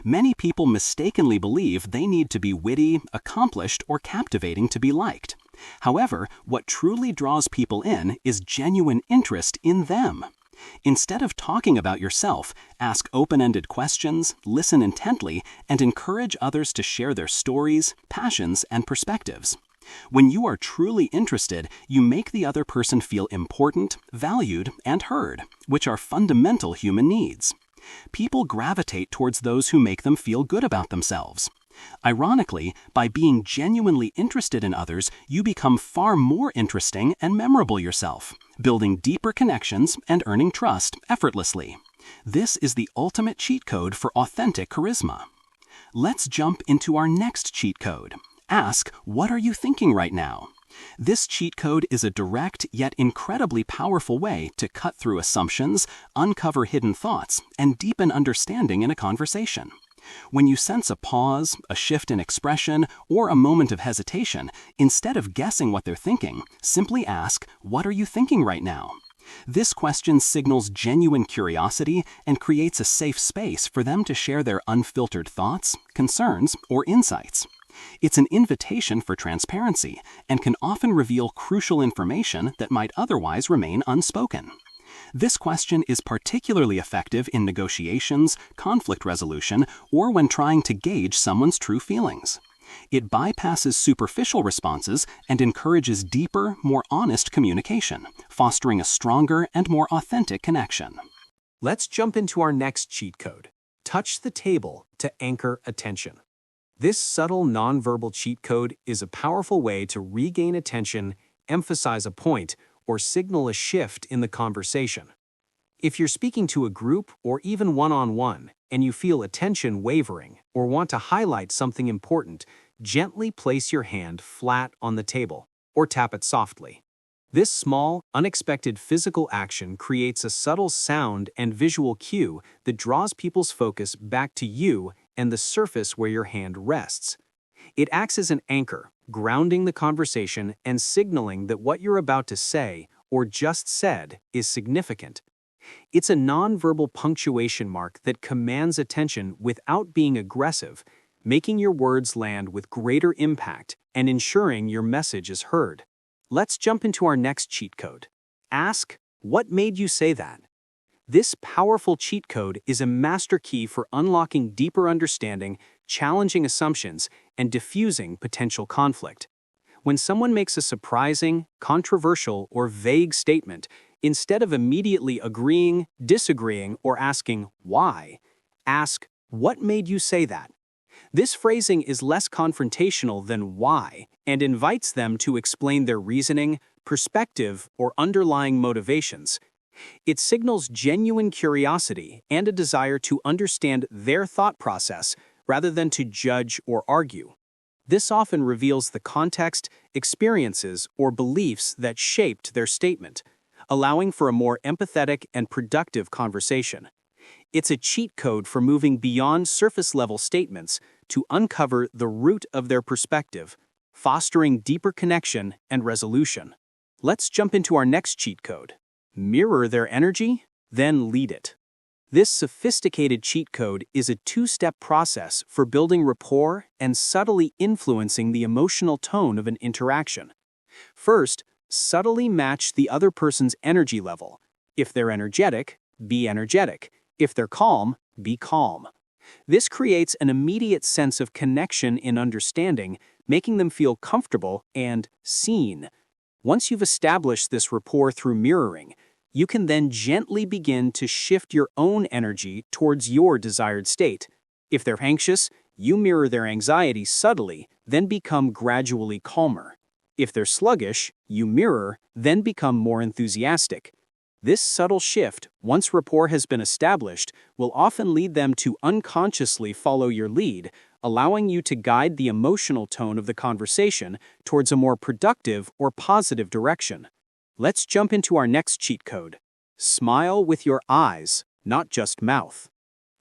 [SPEAKER 1] Many people mistakenly believe they need to be witty, accomplished, or captivating to be liked. However, what truly draws people in is genuine interest in them. Instead of talking about yourself, ask open-ended questions, listen intently, and encourage others to share their stories, passions, and perspectives. When you are truly interested, you make the other person feel important, valued, and heard, which are fundamental human needs. People gravitate towards those who make them feel good about themselves. Ironically, by being genuinely interested in others, you become far more interesting and memorable yourself, building deeper connections and earning trust effortlessly. This is the ultimate cheat code for authentic charisma. Let's jump into our next cheat code. Ask, what are you thinking right now? This cheat code is a direct yet incredibly powerful way to cut through assumptions, uncover hidden thoughts, and deepen understanding in a conversation. When you sense a pause, a shift in expression, or a moment of hesitation, instead of guessing what they're thinking, simply ask, what are you thinking right now? This question signals genuine curiosity and creates a safe space for them to share their unfiltered thoughts, concerns, or insights. It's an invitation for transparency and can often reveal crucial information that might otherwise remain unspoken. This question is particularly effective in negotiations, conflict resolution, or when trying to gauge someone's true feelings. It bypasses superficial responses and encourages deeper, more honest communication, fostering a stronger and more authentic connection.
[SPEAKER 2] Let's jump into our next cheat code. Touch the table to anchor attention. This subtle nonverbal cheat code is a powerful way to regain attention, emphasize a point, or signal a shift in the conversation. If you're speaking to a group or even one-on-one, and you feel attention wavering or want to highlight something important, gently place your hand flat on the table or tap it softly. This small, unexpected physical action creates a subtle sound and visual cue that draws people's focus back to you and the surface where your hand rests. It acts as an anchor, grounding the conversation and signaling that what you're about to say or just said is significant. It's a nonverbal punctuation mark that commands attention without being aggressive, making your words land with greater impact and ensuring your message is heard. Let's jump into our next cheat code. Ask, what made you say that? This powerful cheat code is a master key for unlocking deeper understanding, challenging assumptions, and diffusing potential conflict. When someone makes a surprising, controversial, or vague statement, instead of immediately agreeing, disagreeing, or asking why, ask, what made you say that? This phrasing is less confrontational than why and invites them to explain their reasoning, perspective, or underlying motivations. It signals genuine curiosity and a desire to understand their thought process rather than to judge or argue. This often reveals the context, experiences, or beliefs that shaped their statement, allowing for a more empathetic and productive conversation. It's a cheat code for moving beyond surface-level statements to uncover the root of their perspective, fostering deeper connection and resolution. Let's jump into our next cheat code. Mirror their energy, then lead it. This sophisticated cheat code is a two-step process for building rapport and subtly influencing the emotional tone of an interaction. First, subtly match the other person's energy level. If they're energetic, be energetic. If they're calm, be calm. This creates an immediate sense of connection and understanding, making them feel comfortable and seen. Once you've established this rapport through mirroring, you can then gently begin to shift your own energy towards your desired state. If they're anxious, you mirror their anxiety subtly, then become gradually calmer. If they're sluggish, you mirror, then become more enthusiastic. This subtle shift, once rapport has been established, will often lead them to unconsciously follow your lead, allowing you to guide the emotional tone of the conversation towards a more productive or positive direction. Let's jump into our next cheat code. Smile with your eyes, not just mouth.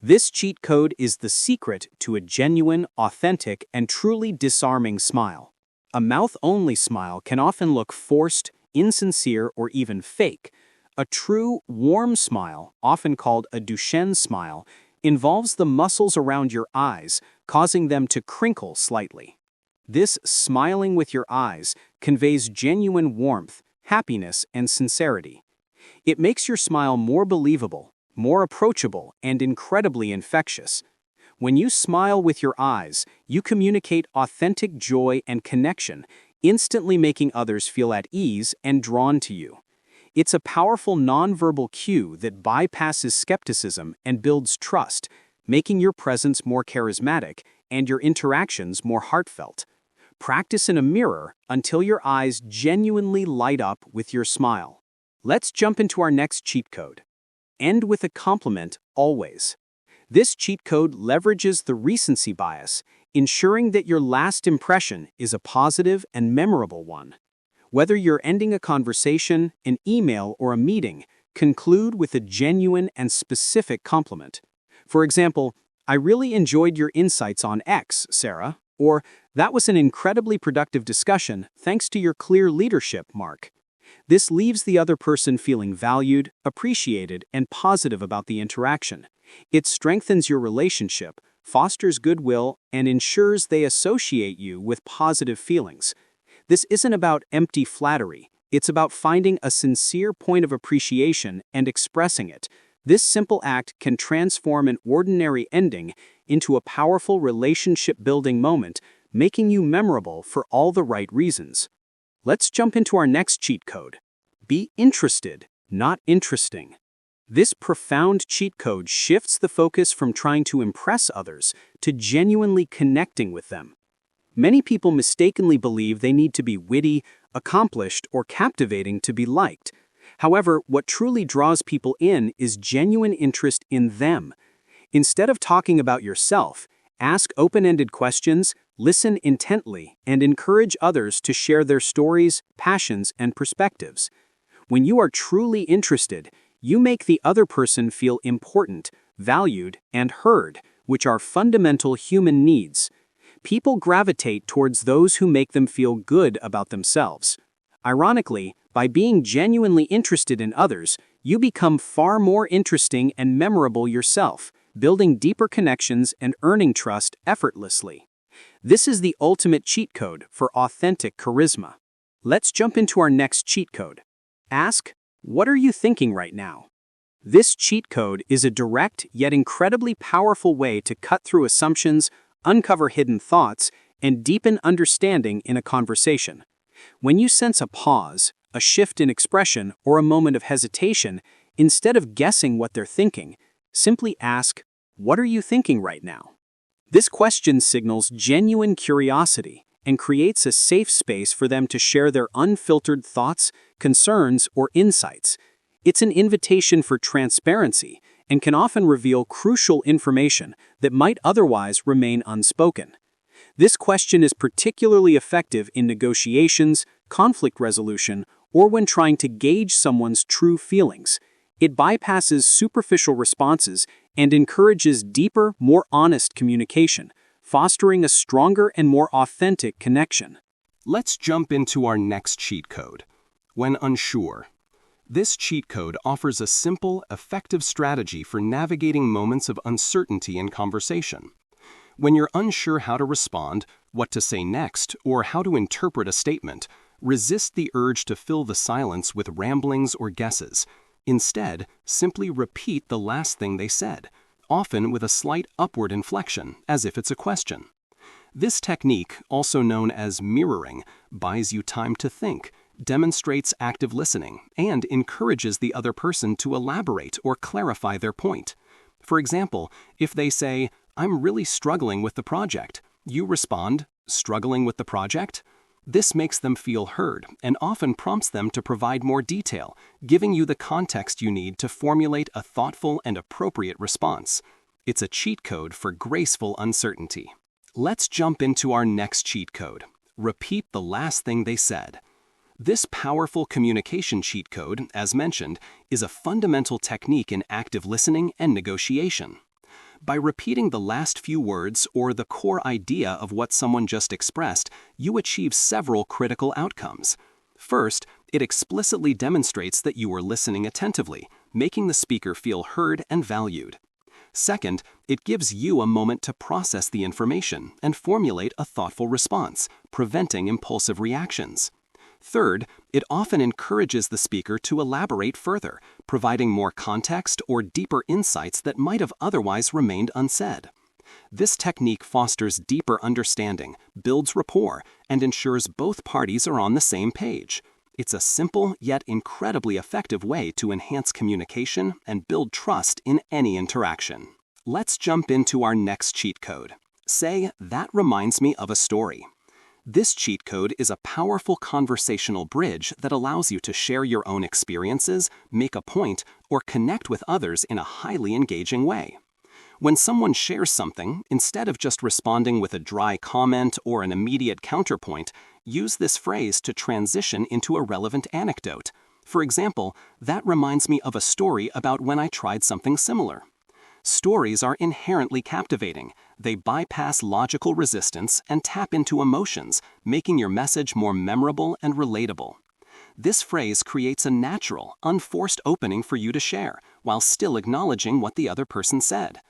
[SPEAKER 2] This cheat code is the secret to a genuine, authentic, and truly disarming smile. A mouth-only smile can often look forced, insincere, or even fake. A true, warm smile, often called a Duchenne smile, involves the muscles around your eyes, causing them to crinkle slightly. This smiling with your eyes conveys genuine warmth, happiness, and sincerity. It makes your smile more believable, more approachable, and incredibly infectious. When you smile with your eyes, you communicate authentic joy and connection, instantly making others feel at ease and drawn to you. It's a powerful nonverbal cue that bypasses skepticism and builds trust, making your presence more charismatic and your interactions more heartfelt. Practice in a mirror until your eyes genuinely light up with your smile. Let's jump into our next cheat code. End with a compliment always.
[SPEAKER 1] This cheat code leverages the recency bias, ensuring that your last impression is a positive and memorable one. Whether you're ending a conversation, an email, or a meeting, conclude with a genuine and specific compliment. For example, "I really enjoyed your insights on X, Sarah," or "That was an incredibly productive discussion thanks to your clear leadership, Mark." This leaves the other person feeling valued, appreciated, and positive about the interaction. It strengthens your relationship, fosters goodwill, and ensures they associate you with positive feelings. This isn't about empty flattery. It's about finding a sincere point of appreciation and expressing it. This simple act can transform an ordinary ending into a powerful relationship-building moment, making you memorable for all the right reasons. Let's jump into our next cheat code. Be interested, not interesting. This profound cheat code shifts the focus from trying to impress others to genuinely connecting with them. Many people mistakenly believe they need to be witty, accomplished, or captivating to be liked. However, what truly draws people in is genuine interest in them. Instead of talking about yourself, ask open-ended questions, listen intently, and encourage others to share their stories, passions, and perspectives. When you are truly interested, you make the other person feel important, valued, and heard, which are fundamental human needs. People gravitate towards those who make them feel good about themselves. Ironically, by being genuinely interested in others, you become far more interesting and memorable yourself, building deeper connections and earning trust effortlessly. This is the ultimate cheat code for authentic charisma. Let's jump into our next cheat code. Ask, "What are you thinking right now?" This cheat code is a direct yet incredibly powerful way to cut through assumptions, uncover hidden thoughts, and deepen understanding in a conversation. When you sense a pause, a shift in expression, or a moment of hesitation, instead of guessing what they're thinking, simply ask, "What are you thinking right now?" This question signals genuine curiosity and creates a safe space for them to share their unfiltered thoughts, concerns, or insights. It's an invitation for transparency and can often reveal crucial information that might otherwise remain unspoken. This question is particularly effective in negotiations, conflict resolution, or when trying to gauge someone's true feelings. It bypasses superficial responses and encourages deeper, more honest communication, fostering a stronger and more authentic connection.
[SPEAKER 2] Let's jump into our next cheat code. When unsure. This cheat code offers a simple, effective strategy for navigating moments of uncertainty in conversation. When you're unsure how to respond, what to say next, or how to interpret a statement, resist the urge to fill the silence with ramblings or guesses. Instead, simply repeat the last thing they said, often with a slight upward inflection, as if it's a question. This technique, also known as mirroring, buys you time to think, demonstrates active listening, and encourages the other person to elaborate or clarify their point. For example, if they say, "I'm really struggling with the project," you respond, "Struggling with the project?" This makes them feel heard and often prompts them to provide more detail, giving you the context you need to formulate a thoughtful and appropriate response. It's a cheat code for graceful uncertainty. Let's jump into our next cheat code. Repeat the last thing they said. This powerful communication cheat code, as mentioned, is a fundamental technique in active listening and negotiation. By repeating the last few words or the core idea of what someone just expressed, you achieve several critical outcomes. First, it explicitly demonstrates that you are listening attentively, making the speaker feel heard and valued. Second, it gives you a moment to process the information and formulate a thoughtful response, preventing impulsive reactions. Third, it often encourages the speaker to elaborate further, providing more context or deeper insights that might have otherwise remained unsaid. This technique fosters deeper understanding, builds rapport, and ensures both parties are on the same page. It's a simple yet incredibly effective way to enhance communication and build trust in any interaction. Let's jump into our next cheat code. Say, "That reminds me of a story." This cheat code is a powerful conversational bridge that allows you to share your own experiences, make a point, or connect with others in a highly engaging way.
[SPEAKER 1] When someone shares something, instead of just responding with a dry comment or an immediate counterpoint, use this phrase to transition into a relevant anecdote. For example, "That reminds me of a story about when I tried something similar." Stories are inherently captivating. They bypass logical resistance and tap into emotions, making your message more memorable and relatable. This phrase creates a natural, unforced opening for you to share, while still acknowledging what the other person said.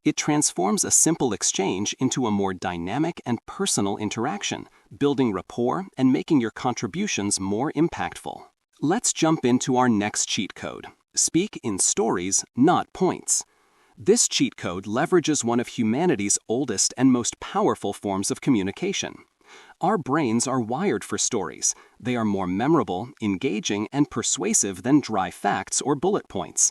[SPEAKER 1] It transforms a simple exchange into a more dynamic and personal interaction, building rapport and making your contributions more impactful. Let's jump into our next cheat code. Speak in stories, not points. This cheat code leverages one of humanity's oldest and most powerful forms of communication. Our brains are wired for stories. They are more memorable, engaging, and persuasive than dry facts or bullet points.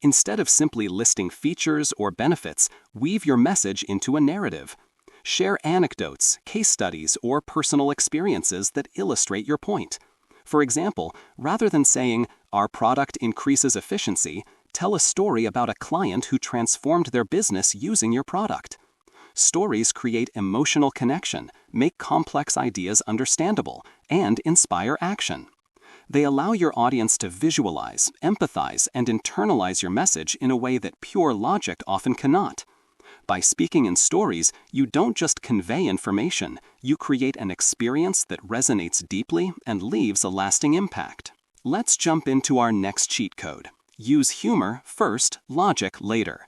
[SPEAKER 1] Instead of simply listing features or benefits, weave your message into a narrative. Share anecdotes, case studies, or personal experiences that illustrate your point. For example, rather than saying, "Our product increases efficiency," tell a story about a client who transformed their business using your product. Stories create emotional connection, make complex ideas understandable, and inspire action. They allow your audience to visualize, empathize, and internalize your message in a way that pure logic often cannot. By speaking in stories, you don't just convey information, you create an experience that resonates deeply and leaves a lasting impact. Let's jump into our next cheat code. Use humor first, logic later.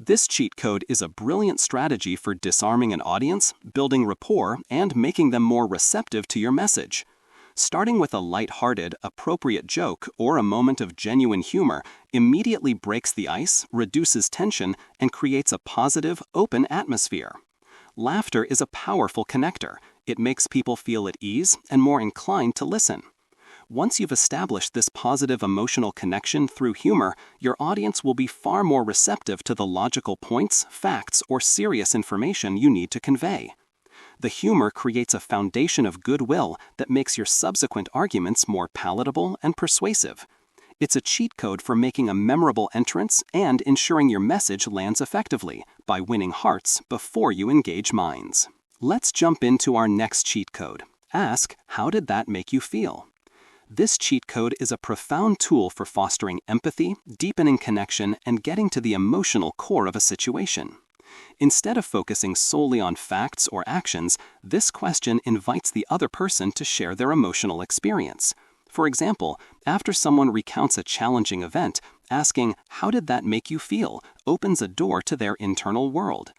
[SPEAKER 1] This cheat code is a brilliant strategy for disarming an audience, building rapport, and making them more receptive to your message. Starting with a light-hearted, appropriate joke or a moment of genuine humor immediately breaks the ice, reduces tension, and creates a positive, open atmosphere. Laughter is a powerful connector. It makes people feel at ease and more inclined to listen. Once you've established this positive emotional connection through humor, your audience will be far more receptive to the logical points, facts, or serious information you need to convey. The humor creates a foundation of goodwill that makes your subsequent arguments more palatable and persuasive. It's a cheat code for making a memorable entrance and ensuring your message lands effectively by winning hearts before you engage minds. Let's jump into our next cheat code. Ask, "How did that make you feel?" This cheat code is a profound tool for fostering empathy, deepening connection, and getting to the emotional core of a situation. Instead of focusing solely on facts or actions, this question invites the other person to share their emotional experience. For example, after someone recounts a challenging event, asking, "How did that make you feel?" opens a door to their internal world.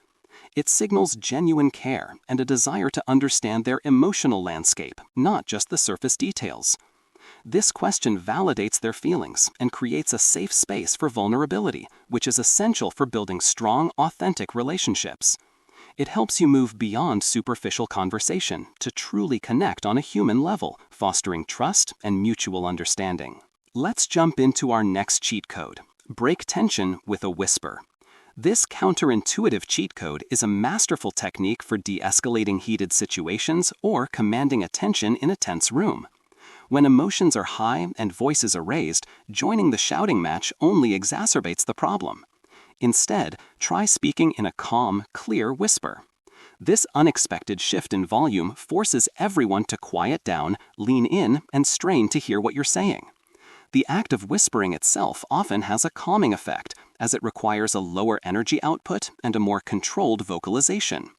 [SPEAKER 1] It signals genuine care and a desire to understand their emotional landscape, not just the surface details. This question validates their feelings and creates a safe space for vulnerability, which is essential for building strong, authentic relationships. It helps you move beyond superficial conversation to truly connect on a human level, fostering trust and mutual understanding. Let's jump into our next cheat code. Break tension with a whisper. This counterintuitive cheat code is a masterful technique for de-escalating heated situations or commanding attention in a tense room. When emotions are high and voices are raised, joining the shouting match only exacerbates the problem. Instead, try speaking in a calm, clear whisper. This unexpected shift in volume forces everyone to quiet down, lean in, and strain to hear what you're saying. The act of whispering itself often has a calming effect, as it requires a lower energy output and a more controlled vocalization.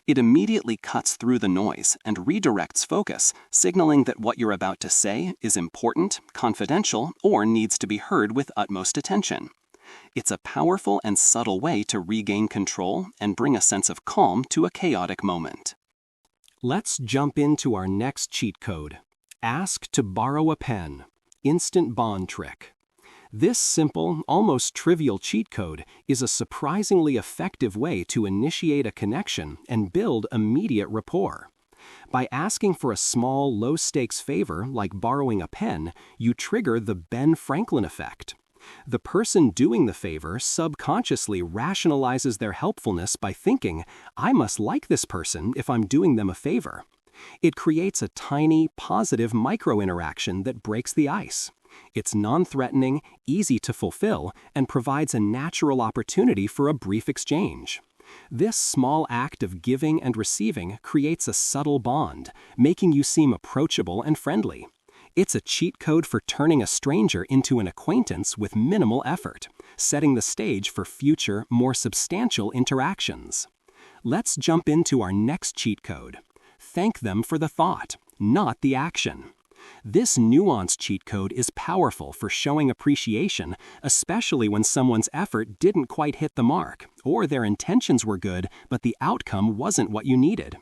[SPEAKER 1] It immediately cuts through the noise and redirects focus, signaling that what you're about to say is important, confidential, or needs to be heard with utmost attention. It's a powerful and subtle way to regain control and bring a sense of calm to a chaotic moment.
[SPEAKER 2] Let's jump into our next cheat code. Ask to borrow a pen. Instant bond trick. This simple, almost trivial cheat code is a surprisingly effective way to initiate a connection and build immediate rapport. By asking for a small, low-stakes favor like borrowing a pen, you trigger the Ben Franklin effect. The person doing the favor subconsciously rationalizes their helpfulness by thinking, "I must like this person if I'm doing them a favor." It creates a tiny, positive micro-interaction that breaks the ice. It's non-threatening, easy to fulfill, and provides a natural opportunity for a brief exchange. This small act of giving and receiving creates a subtle bond, making you seem approachable and friendly. It's a cheat code for turning a stranger into an acquaintance with minimal effort, setting the stage for future, more substantial interactions. Let's jump into our next cheat code. Thank them for the thought, not the action. This nuanced cheat code is powerful for showing appreciation, especially when someone's effort didn't quite hit the mark, or their intentions were good, but the outcome wasn't what you needed.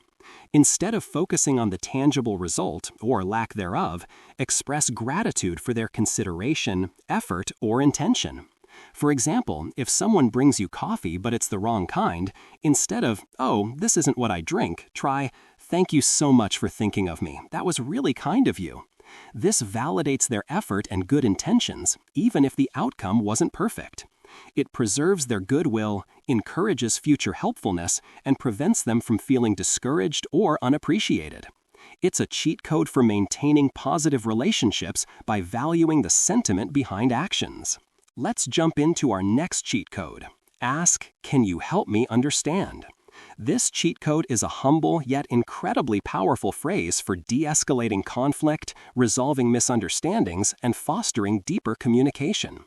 [SPEAKER 2] Instead of focusing on the tangible result, or lack thereof, express gratitude for their consideration, effort, or intention. For example, if someone brings you coffee but it's the wrong kind, instead of, "Oh, this isn't what I drink," try, "Thank you so much for thinking of me. That was really kind of you." This validates their effort and good intentions, even if the outcome wasn't perfect. It preserves their goodwill, encourages future helpfulness, and prevents them from feeling discouraged or unappreciated. It's a cheat code for maintaining positive relationships by valuing the sentiment behind actions. Let's jump into our next cheat code. Ask, "Can you help me understand?" This cheat code is a humble yet incredibly powerful phrase for de-escalating conflict, resolving misunderstandings, and fostering deeper communication.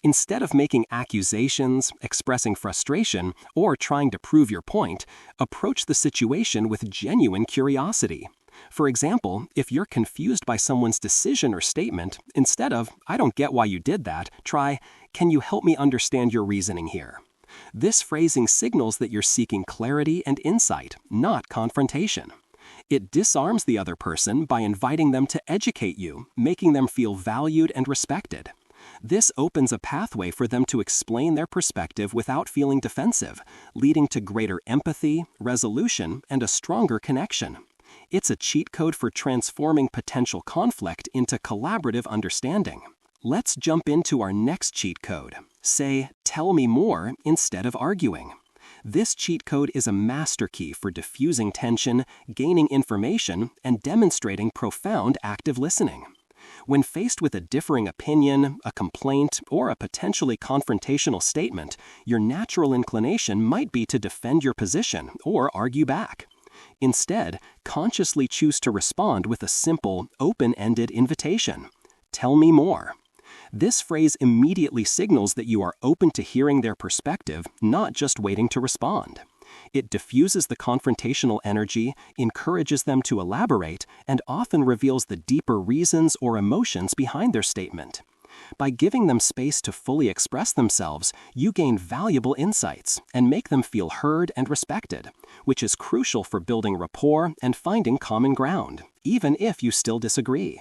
[SPEAKER 2] Instead of making accusations, expressing frustration, or trying to prove your point, approach the situation with genuine curiosity. For example, if you're confused by someone's decision or statement, instead of, "I don't get why you did that," try, "Can you help me understand your reasoning here?" This phrasing signals that you're seeking clarity and insight, not confrontation. It disarms the other person by inviting them to educate you, making them feel valued and respected. This opens a pathway for them to explain their perspective without feeling defensive, leading to greater empathy, resolution, and a stronger connection. It's a cheat code for transforming potential conflict into collaborative understanding. Let's jump into our next cheat code. Say, "Tell me more," instead of arguing. This cheat code is a master key for diffusing tension, gaining information, and demonstrating profound active listening. When faced with a differing opinion, a complaint, or a potentially confrontational statement, your natural inclination might be to defend your position or argue back. Instead, consciously choose to respond with a simple, open-ended invitation. "Tell me more." This phrase immediately signals that you are open to hearing their perspective, not just waiting to respond. It diffuses the confrontational energy, encourages them to elaborate, and often reveals the deeper reasons or emotions behind their statement. By giving them space to fully express themselves, you gain valuable insights and make them feel heard and respected, which is crucial for building rapport and finding common ground, even if you still disagree.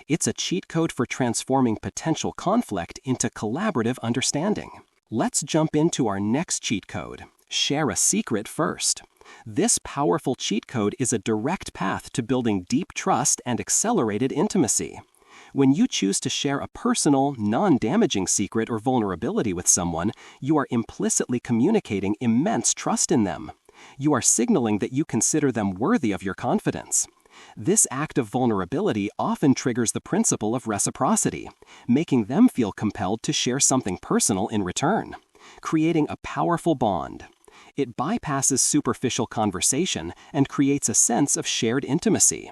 [SPEAKER 2] It's a cheat code for transforming potential conflict into collaborative understanding. Let's jump into our next cheat code. Share a secret first. This powerful cheat code is a direct path to building deep trust and accelerated intimacy. When you choose to share a personal, non-damaging secret or vulnerability with someone, you are implicitly communicating immense trust in them. You are signaling that you consider them worthy of your confidence. This act of vulnerability often triggers the principle of reciprocity, making them feel compelled to share something personal in return, creating a powerful bond. It bypasses superficial conversation and creates a sense of shared intimacy.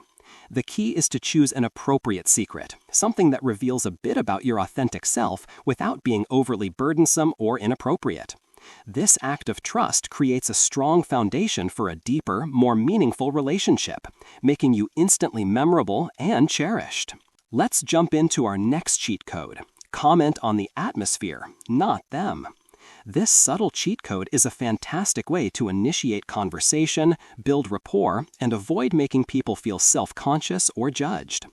[SPEAKER 2] The key is to choose an appropriate secret, something that reveals a bit about your authentic self without being overly burdensome or inappropriate. This act of trust creates a strong foundation for a deeper, more meaningful relationship, making you instantly memorable and cherished. Let's jump into our next cheat code. Comment on the atmosphere, not them. This subtle cheat code is a fantastic way to initiate conversation, build rapport, and avoid making people feel self-conscious or judged.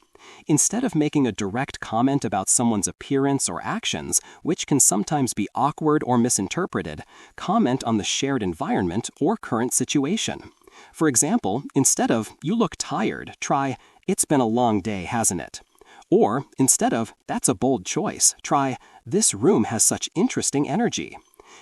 [SPEAKER 2] Instead of making a direct comment about someone's appearance or actions, which can sometimes be awkward or misinterpreted, comment on the shared environment or current situation. For example, instead of, "You look tired," try, "It's been a long day, hasn't it?" Or, instead of, "That's a bold choice," try, "This room has such interesting energy."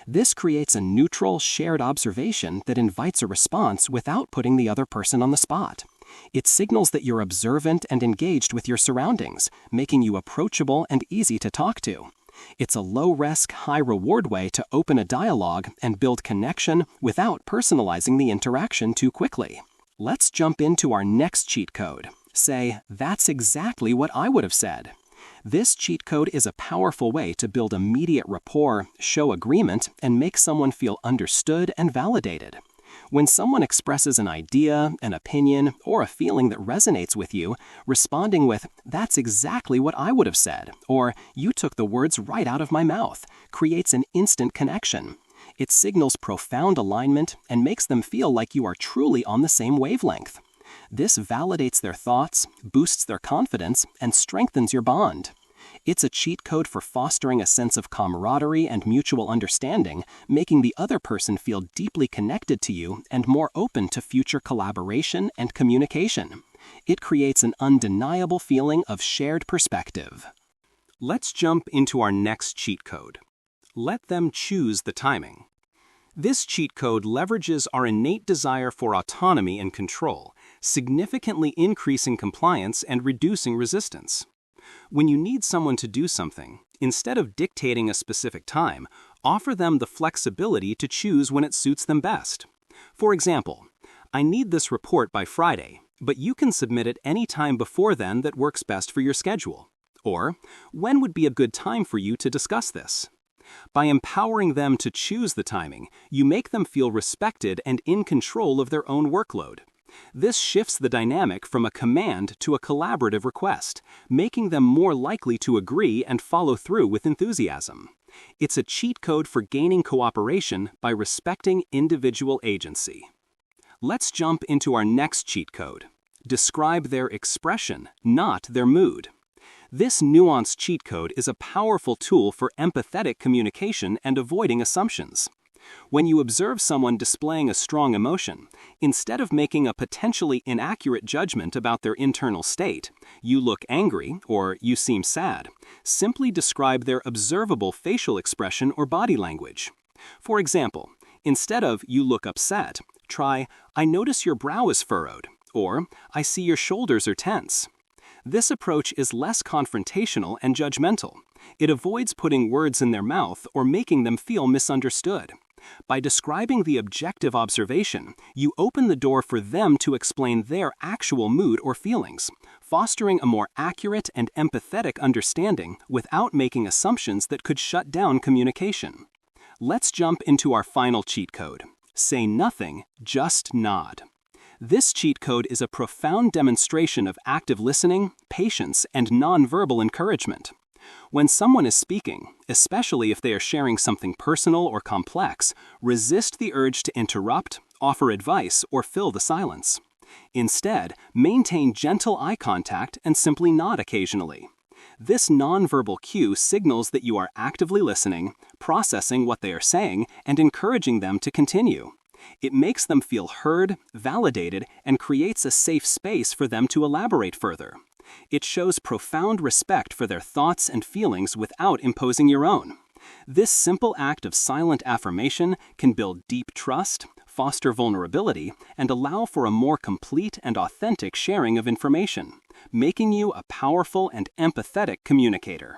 [SPEAKER 2] This creates a neutral, shared observation that invites a response without putting the other person on the spot.
[SPEAKER 1] It signals that you're observant and engaged with your surroundings, making you approachable and easy to talk to. It's a low-risk, high-reward way to open a dialogue and build connection without personalizing the interaction too quickly. Let's jump into our next cheat code. Say, "That's exactly what I would have said." This cheat code is a powerful way to build immediate rapport, show agreement, and make someone feel understood and validated. When someone expresses an idea, an opinion, or a feeling that resonates with you, responding with, "That's exactly what I would have said," or "You took the words right out of my mouth," creates an instant connection. It signals profound alignment and makes them feel like you are truly on the same wavelength. This validates their thoughts, boosts their confidence, and strengthens your bond. It's a cheat code for fostering a sense of camaraderie and mutual understanding, making the other person feel deeply connected to you and more open to future collaboration and communication. It creates an undeniable feeling of shared perspective.
[SPEAKER 2] Let's jump into our next cheat code. Let them choose the timing. This cheat code leverages our innate desire for autonomy and control, significantly increasing compliance and reducing resistance. When you need someone to do something, instead of dictating a specific time, offer them the flexibility to choose when it suits them best. For example, "I need this report by Friday, but you can submit it any time before then that works best for your schedule." Or, "When would be a good time for you to discuss this?" By empowering them to choose the timing, you make them feel respected and in control of their own workload. This shifts the dynamic from a command to a collaborative request, making them more likely to agree and follow through with enthusiasm. It's a cheat code for gaining cooperation by respecting individual agency. Let's jump into our next cheat code. Describe their expression, not their mood. This nuanced cheat code is a powerful tool for empathetic communication and avoiding assumptions. When you observe someone displaying a strong emotion, instead of making a potentially inaccurate judgment about their internal state, "You look angry" or "You seem sad," simply describe their observable facial expression or body language. For example, instead of "You look upset," try, "I notice your brow is furrowed," or "I see your shoulders are tense." This approach is less confrontational and judgmental. It avoids putting words in their mouth or making them feel misunderstood. By describing the objective observation, you open the door for them to explain their actual mood or feelings, fostering a more accurate and empathetic understanding without making assumptions that could shut down communication. Let's jump into our final cheat code. Say nothing, just nod. This cheat code is a profound demonstration of active listening, patience, and nonverbal encouragement. When someone is speaking, especially if they are sharing something personal or complex, resist the urge to interrupt, offer advice, or fill the silence. Instead, maintain gentle eye contact and simply nod occasionally. This nonverbal cue signals that you are actively listening, processing what they are saying, and encouraging them to continue. It makes them feel heard, validated, and creates a safe space for them to elaborate further. It shows profound respect for their thoughts and feelings without imposing your own. This simple act of silent affirmation can build deep trust, foster vulnerability, and allow for a more complete and authentic sharing of information, making you a powerful and empathetic communicator.